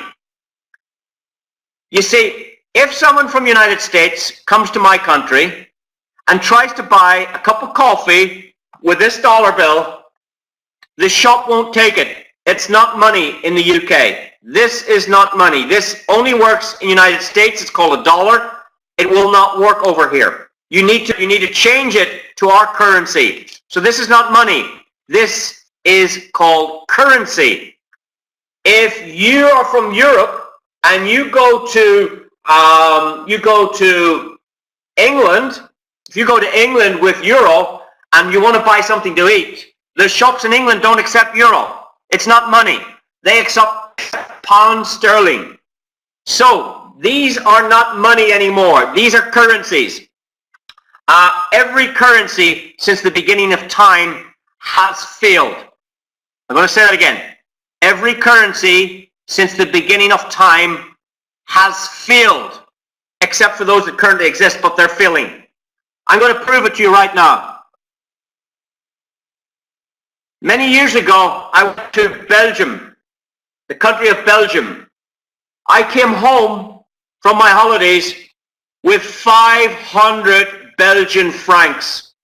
You see, if someone from the United States comes to my country and tries to buy a cup of coffee with this dollar bill, the shop won't take it. It's not money in the UK. This is not money. This only works in the United States. It's called a dollar. It will not work over here. You need to change it to our currency. So this is not money. This is called currency. If you are from Europe and you go to England, if you go to England with euro and you want to buy something to eat, the shops in England don't accept euro. It's not money. They accept pound sterling. So these are not money anymore. These are currencies. Every currency since the beginning of time has failed. I'm going to say that again. Every currency since the beginning of time has failed, except for those that currently exist, but they're failing. I'm going to prove it to you right now. Many years ago, I went to Belgium, the country of Belgium. I came home from my holidays with 500 Belgian francs.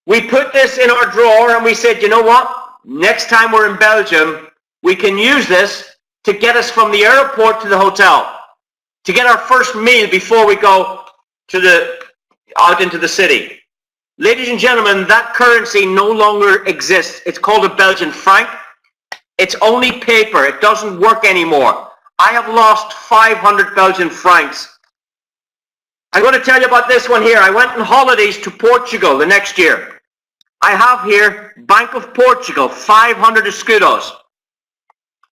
We put this in our drawer and we said, you know what? Next time we're in Belgium, we can use this to get us from the airport to the hotel, to get our first meal before we go to out into the city. Ladies and gentlemen, that currency no longer exists. It's called a Belgian franc. It's only paper. It doesn't work anymore. I have lost 500 Belgian francs. I'm going to tell you about this one here. I went on holidays to Portugal the next year. I have here Bank of Portugal, 500 escudos.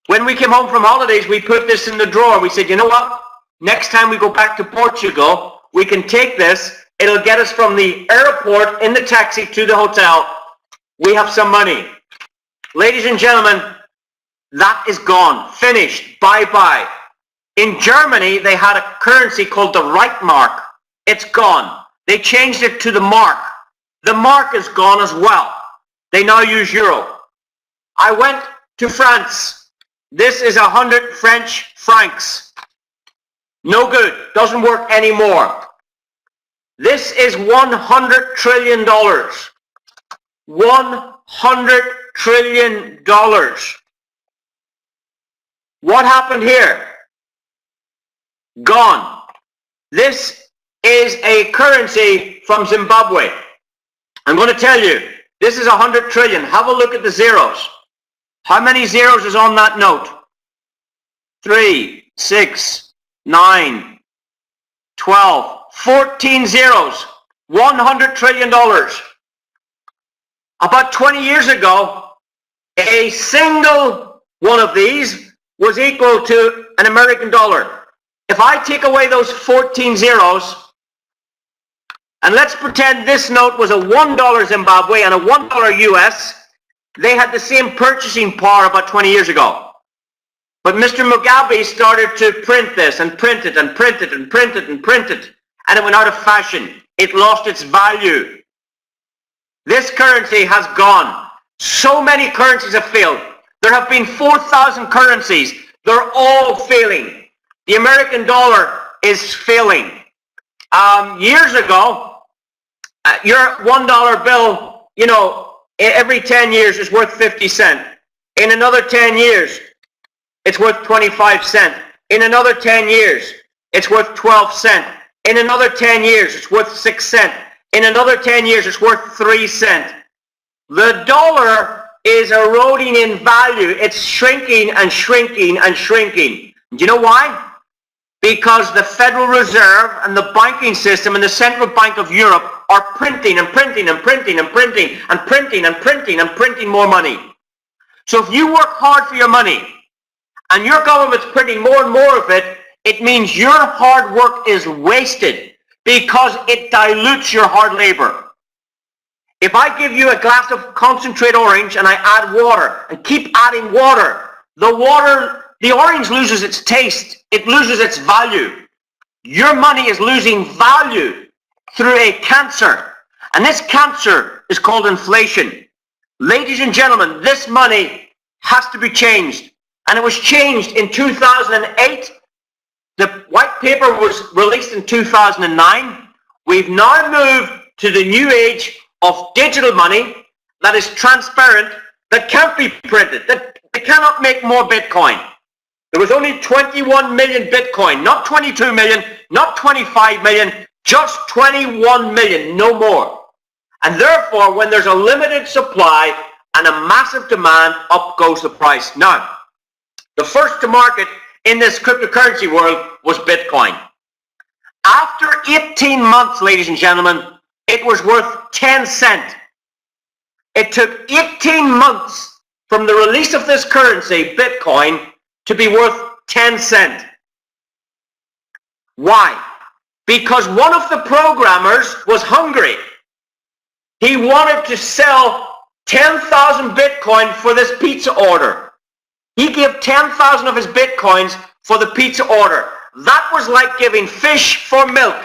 When we came home from holidays, we put this in the drawer. We said, you know what? Next time we go back to Portugal, we can take this. It'll get us from the airport in the taxi to the hotel. We have some money. Ladies and gentlemen, that is gone. Finished. Bye-bye. In Germany, they had a currency called the Reichsmark. It's gone. They changed it to the mark. The mark is gone as well. They now use euro. I went to France. This is 100 French francs. No good. Doesn't work anymore. This is $100 trillion. $100 trillion. What happened here? Gone. This is a currency from Zimbabwe. I'm going to tell you, this is 100 trillion. Have a look at the zeros. How many zeros is on that note? 3, 6, 9, 12, 14 zeros. $100 trillion. About 20 years ago, a single one of these was equal to an American dollar. If I take away those 14 zeros, and let's pretend this note was a $1 Zimbabwe and a $1 US, they had the same purchasing power about 20 years ago. But Mr. Mugabe started to print this and print it and print it and print it and print it, and it went out of fashion. It lost its value. This currency has gone. So many currencies have failed. There have been 4,000 currencies. They're all failing. The American dollar is failing. Years ago, your $1 bill, you know, every 10 years is worth 50 cents. In another 10 years, it's worth 25 cents. In another 10 years, it's worth 12 cents. In another 10 years, it's worth 6 cents. In another 10 years, it's worth 3 cents. The dollar is eroding in value. It's shrinking and shrinking and shrinking. Do you know why? Because the Federal Reserve and the banking system and the Central Bank of Europe are printing and printing and printing and printing and printing and printing and printing more money. So if you work hard for your money and your government's printing more and more of it, it means your hard work is wasted because it dilutes your hard labor. If I give you a glass of concentrate orange and I add water and keep adding water, the orange loses its taste. It loses its value. Your money is losing value through a cancer. And this cancer is called inflation. Ladies and gentlemen, this money has to be changed. And it was changed in 2008. The white paper was released in 2009. We've now moved to the new age of digital money that is transparent, that can't be printed, that they cannot make more Bitcoin. There was only 21 million Bitcoin, not 22 million, not 25 million, just 21 million, no more. And therefore, when there's a limited supply and a massive demand, up goes the price. Now, the first to market in this cryptocurrency world was Bitcoin. After 18 months, ladies and gentlemen, it was worth 10 cents. It took 18 months from the release of this currency, Bitcoin, to be worth 10 cents. Why? Because one of the programmers was hungry. He wanted to sell 10,000 Bitcoin for this pizza order. He gave 10,000 of his Bitcoins for the pizza order. That was like giving fish for milk,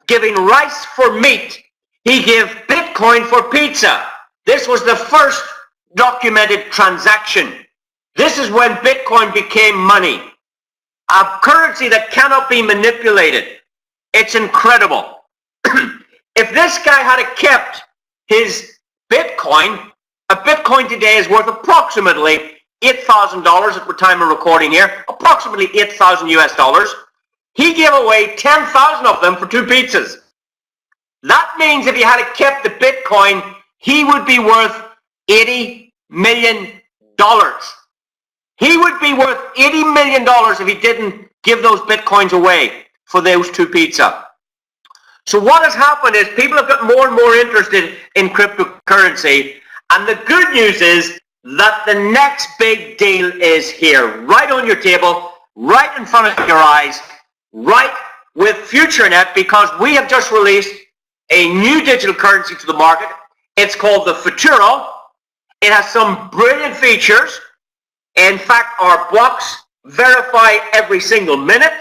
giving rice for meat. He gave Bitcoin for pizza. This was the first documented transaction. This is when Bitcoin became money, a currency that cannot be manipulated. It's incredible. If this guy had kept his Bitcoin, a Bitcoin today is worth approximately $8,000 at the time of recording here, approximately 8,000 US dollars. He gave away 10,000 of them for 2 pizzas. That means if he had kept the Bitcoin, he would be worth $80 million. He would be worth $80 million if he didn't give those Bitcoins away for those 2 pizza. So what has happened is people have got more and more interested in cryptocurrency, and the good news is that the next big deal is here, right on your table, right in front of your eyes, right with FutureNet, because we have just released a new digital currency to the market. It's called the Futuro. It has some brilliant features. In fact, our blocks verify every single minute.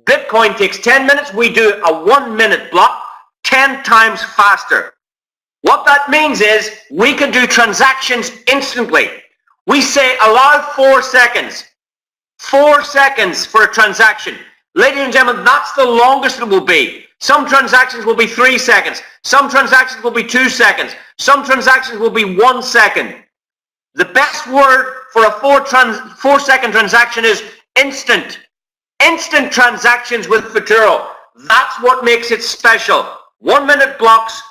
Bitcoin takes 10 minutes. We do a 1-minute block, 10 times faster. What that means is we can do transactions instantly. We say allow 4 seconds. 4 seconds for a transaction. Ladies and gentlemen, that's the longest it will be. Some transactions will be 3 seconds. Some transactions will be 2 seconds. Some transactions will be 1 second. The best word for a 4-second transaction is instant. Instant transactions with Futuro. That's what makes it special. 1-minute blocks,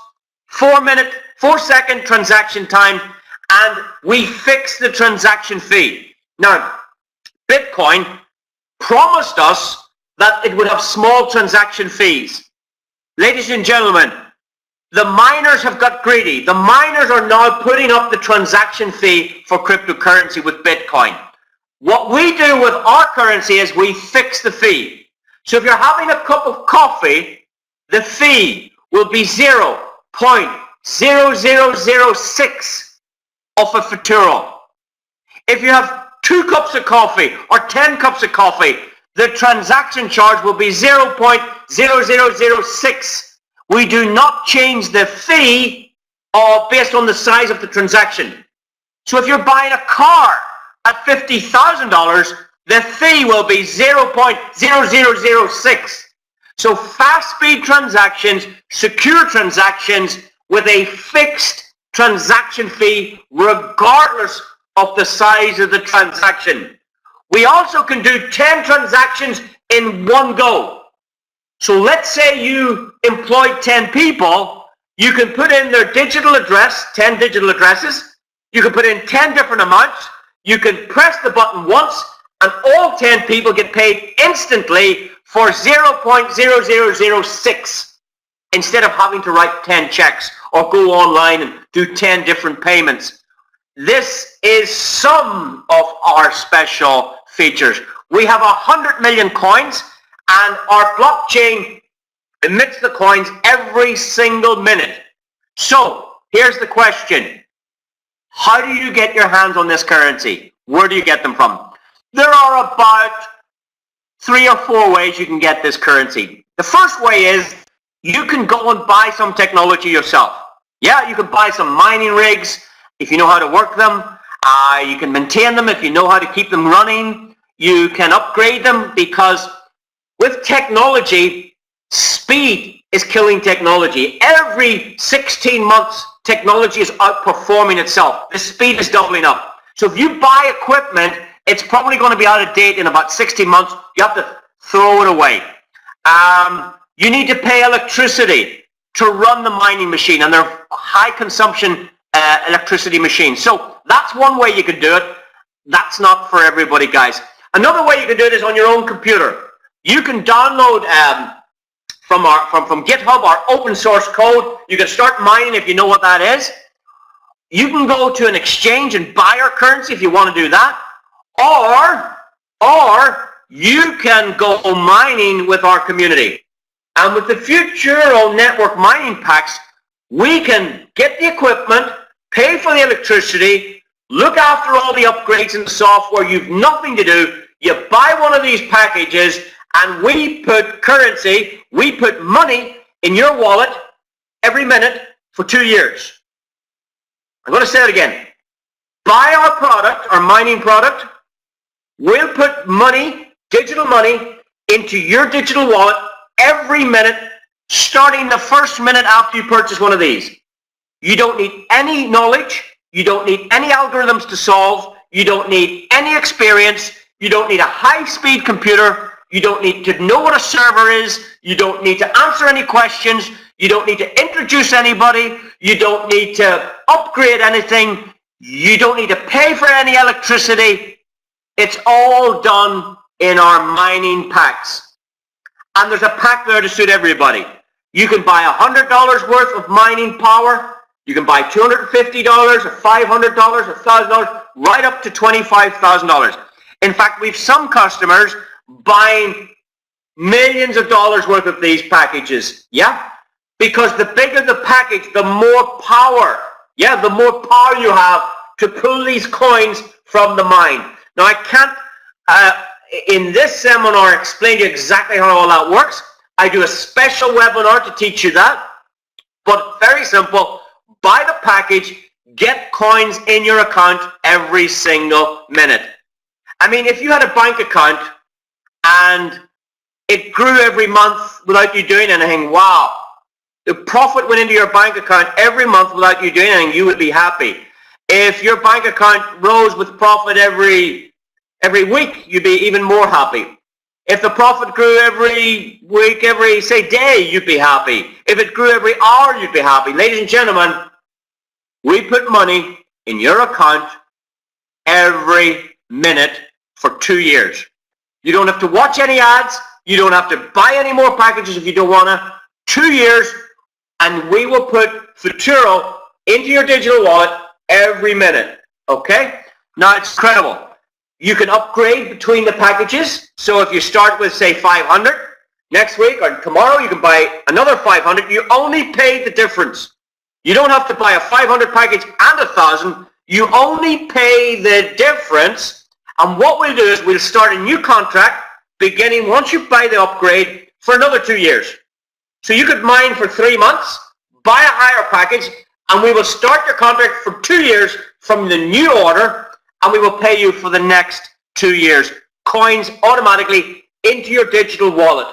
4-second transaction time, and we fix the transaction fee. Now, Bitcoin promised us that it would have small transaction fees. Ladies and gentlemen, the miners have got greedy. The miners are now putting up the transaction fee for cryptocurrency with Bitcoin. What we do with our currency is we fix the fee. So if you're having a cup of coffee, the fee will be 0.0006 of a Futuro. If you have 2 cups of coffee or 10 cups of coffee, the transaction charge will be 0.0006. We do not change the fee based on the size of the transaction. So if you're buying a car at $50,000, the fee will be 0.0006. So fast speed transactions, secure transactions with a fixed transaction fee regardless of the size of the transaction. We also can do 10 transactions in one go. So let's say you employ 10 people, you can put in their digital address, 10 digital addresses, you can put in 10 different amounts, you can press the button once, and all 10 people get paid instantly for 0.0006 instead of having to write 10 checks or go online and do 10 different payments. This is some of our special features. We have 100 million coins, and our blockchain emits the coins every single minute. So here's the question. How do you get your hands on this currency? Where do you get them from? There are about 3 or 4 ways you can get this currency. The first way is you can go and buy some technology yourself. Yeah, you can buy some mining rigs if you know how to work them. You can maintain them if you know how to keep them running. You can upgrade them, because with technology, speed is killing technology. Every 16 months, technology is outperforming itself. The speed is doubling up. So if you buy equipment, it's probably going to be out of date in about 60 months. You have to throw it away. You need to pay electricity to run the mining machine, and they're high consumption electricity machines. So that's one way you could do it. That's not for everybody, guys. Another way you can do it is on your own computer. You can download from GitHub our open source code. You can start mining if you know what that is. You can go to an exchange and buy our currency if you want to do that. Or you can go mining with our community. And with the Futuro Network mining packs, we can get the equipment, pay for the electricity, look after all the upgrades and the software. You've nothing to do. You buy one of these packages, and we put currency, we put money in your wallet every minute for 2 years. I'm going to say it again. Buy our product, our mining product. We'll put money, digital money, into your digital wallet every minute, starting the first minute after you purchase one of these. You don't need any knowledge. You don't need any algorithms to solve. You don't need any experience. You don't need a high-speed computer. You don't need to know what a server is. You don't need to answer any questions. You don't need to introduce anybody. You don't need to upgrade anything. You don't need to pay for any electricity. It's all done in our mining packs. And there's a pack there to suit everybody. You can buy $100 worth of mining power. You can buy $250, or $500, or $1,000, right up to $25,000. In fact, we've some customers buying millions of dollars worth of these packages. Yeah? Because the bigger the package, the more power. Yeah, the more power you have to pull these coins from the mine. Now, I can't, in this seminar, explain to you exactly how all that works. I do a special webinar to teach you that. But very simple. Buy the package, get coins in your account every single minute. I mean, if you had a bank account and it grew every month without you doing anything, wow. The profit went into your bank account every month without you doing anything, you would be happy. If your bank account rose with profit every week, you'd be even more happy. If the profit grew every week, every, say, day, you'd be happy. If it grew every hour, you'd be happy. Ladies and gentlemen, we put money in your account every minute for 2 years. You don't have to watch any ads. You don't have to buy any more packages if you don't want to. 2 years, and we will put Futuro into your digital wallet every minute. Okay? Now, it's incredible. You can upgrade between the packages. So if you start with, say, 500, next week or tomorrow you can buy another 500. You only pay the difference. You don't have to buy a 500 package and 1,000. You only pay the difference. And what we'll do is we'll start a new contract beginning once you buy the upgrade for another 2 years. So you could mine for 3 months, buy a higher package, and we will start your contract for 2 years from the new order, and we will pay you for the next 2 years. Coins automatically into your digital wallet.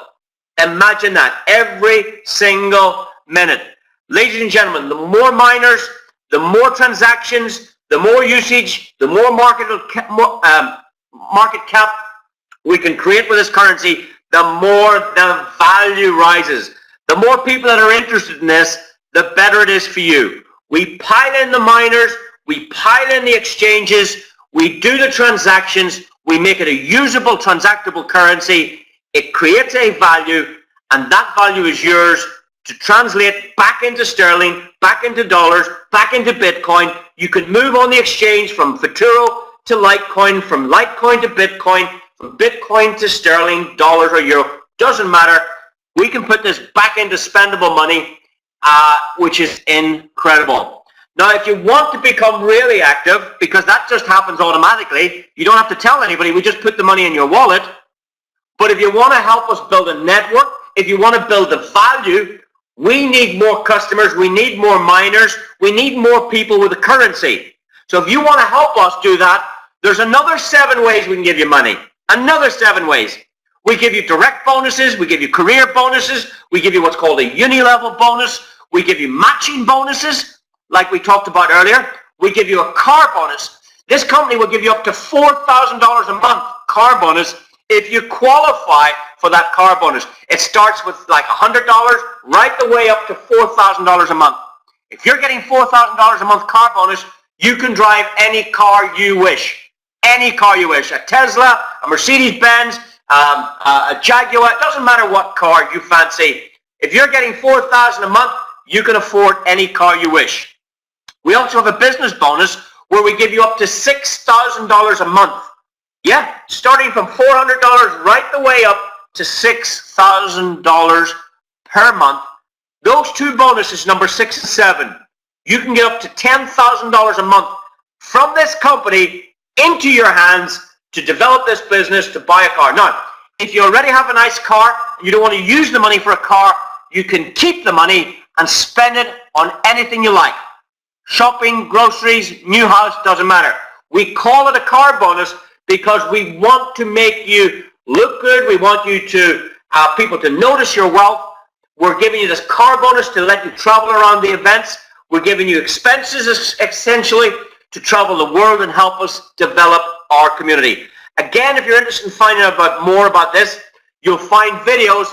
Imagine that every single minute. Ladies and gentlemen, the more miners, the more transactions, the more usage, the more market cap we can create with this currency, the more the value rises. The more people that are interested in this, the better it is for you. We pile in the miners, we pile in the exchanges, we do the transactions, we make it a usable, transactable currency. It creates a value, and that value is yours to translate back into sterling, back into dollars, back into Bitcoin. You can move on the exchange from Futuro to Litecoin, from Litecoin to Bitcoin, from Bitcoin to sterling, dollars or euro. Doesn't matter. We can put this back into spendable money, which is incredible. Now, if you want to become really active, because that just happens automatically, you don't have to tell anybody, we just put the money in your wallet. But if you want to help us build a network, if you want to build the value, We need more customers. We need more miners. We need more people with a currency. So if you want to help us do that, there's another 7 ways we can give you money. Another 7 ways. We give you direct bonuses. We give you career bonuses. We give you what's called a uni-level bonus. We give you matching bonuses, like we talked about earlier. We give you a car bonus. This company will give you up to $4,000 a month car bonus if you qualify for that car bonus. It starts with like $100 right the way up to $4,000 a month. If you're getting $4,000 a month car bonus, you can drive any car you wish. Any car you wish. A Tesla, a Mercedes-Benz, a Jaguar. It doesn't matter what car you fancy. If you're getting $4,000 a month, you can afford any car you wish. We also have a business bonus where we give you up to $6,000 a month. Yeah, starting from $400 right the way up to $6,000 per month. Those 2 bonuses, number 6 and 7, you can get up to $10,000 a month from this company into your hands to develop this business, to buy a car. Now, if you already have a nice car and you don't want to use the money for a car, you can keep the money and spend it on anything you like. Shopping, groceries, new house, doesn't matter. We call it a car bonus because we want to make you look good. We want you to people to notice your wealth. We're giving you this car bonus to let you travel around the events. We're giving you expenses essentially to travel the world and help us develop our community. Again, if you're interested in finding out more about this, you'll find videos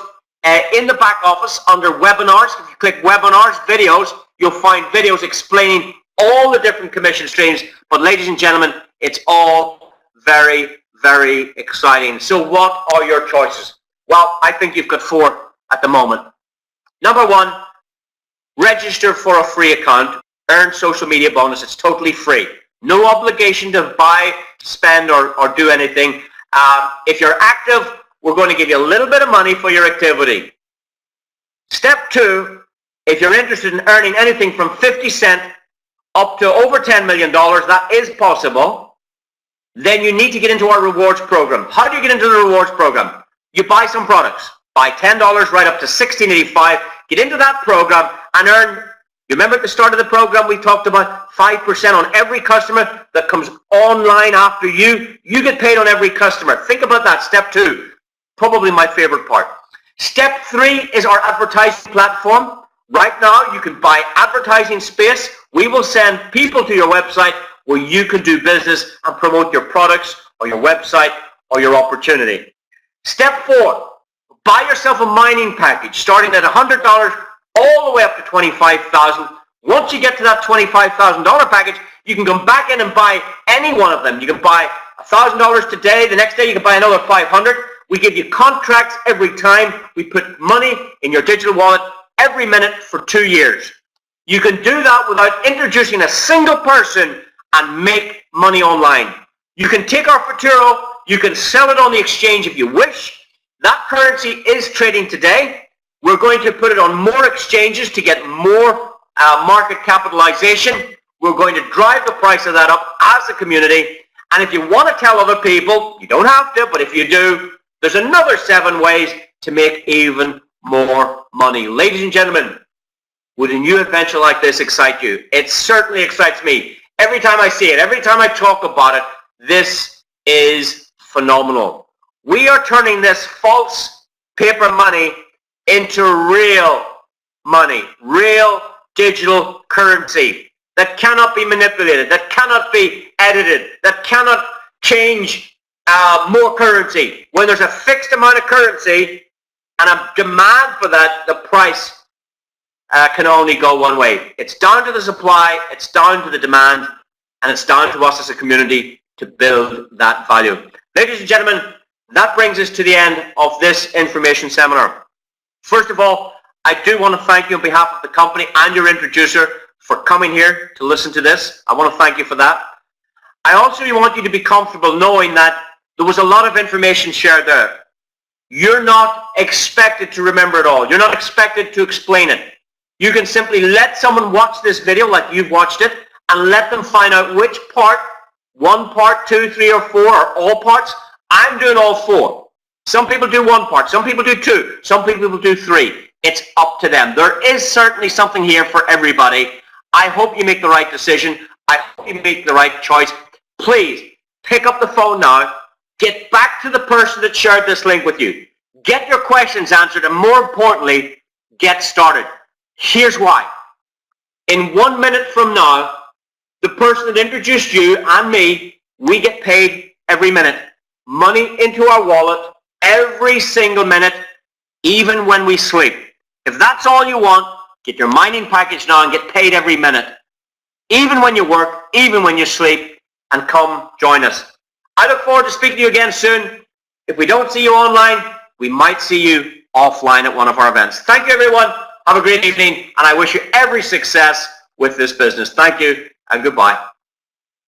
in the back office under webinars. If you click webinars, videos, you'll find videos explaining all the different commission streams. But ladies and gentlemen, it's all very, very exciting. So what are your choices? Well, I think you've got 4 at the moment. Number 1, register for a free account, earn social media bonus. It's totally free. No obligation to buy, spend, or do anything. If you're active, we're going to give you a little bit of money for your activity. Step 2, if you're interested in earning anything from 50 cents up to over $10 million, that is possible, then you need to get into our rewards program. How do you get into the rewards program? You buy some products. Buy $10 right up to $16.85. Get into that program and earn, you remember at the start of the program we talked about 5% on every customer that comes online after you. You get paid on every customer. Think about that. Step 2, probably my favorite part. Step 3 is our advertising platform. Right now you can buy advertising space. We will send people to your website where you can do business and promote your products or your website or your opportunity. Step 4, buy yourself a mining package starting at $100 all the way up to $25,000. Once you get to that $25,000 package, you can come back in and buy any one of them. You can buy $1,000 today. The next day you can buy another $500. We give you contracts every time. We put money in your digital wallet every minute for 2 years. You can do that without introducing a single person and make money online. You can take our Futuro, you can sell it on the exchange if you wish. That currency is trading today. We're going to put it on more exchanges to get more market capitalization. We're going to drive the price of that up as a community. And if you want to tell other people, you don't have to, but if you do, there's another 7 ways to make even more money. Ladies and gentlemen, would a new adventure like this excite you? It certainly excites me. Every time I see it, every time I talk about it, this is phenomenal. We are turning this false paper money into real money, real digital currency that cannot be manipulated, that cannot be edited, that cannot change more currency. When there's a fixed amount of currency and a demand for that, the price can only go one way. It's down to the supply, it's down to the demand, and it's down to us as a community to build that value. Ladies and gentlemen, that brings us to the end of this information seminar. First of all, I do want to thank you on behalf of the company and your introducer for coming here to listen to this. I want to thank you for that. I also want you to be comfortable knowing that there was a lot of information shared there. You're not expected to remember it all. You're not expected to explain it. You can simply let someone watch this video like you've watched it and let them find out which part, 1 part, 2, 3, or 4, or all parts. I'm doing all 4. Some people do 1 part, some people do 2, some people do 3. It's up to them. There is certainly something here for everybody. I hope you make the right decision. I hope you make the right choice. Please pick up the phone now. Get back to the person that shared this link with you. Get your questions answered, and more importantly, get started. Here's why. In 1 minute from now, the person that introduced you and me, we get paid every minute. Money into our wallet every single minute, even when we sleep. If that's all you want, get your mining package now and get paid every minute. Even when you work, even when you sleep, and come join us. I look forward to speaking to you again soon. If we don't see you online, we might see you offline at one of our events. Thank you, everyone. Have a great evening, and I wish you every success with this business. Thank you, and goodbye.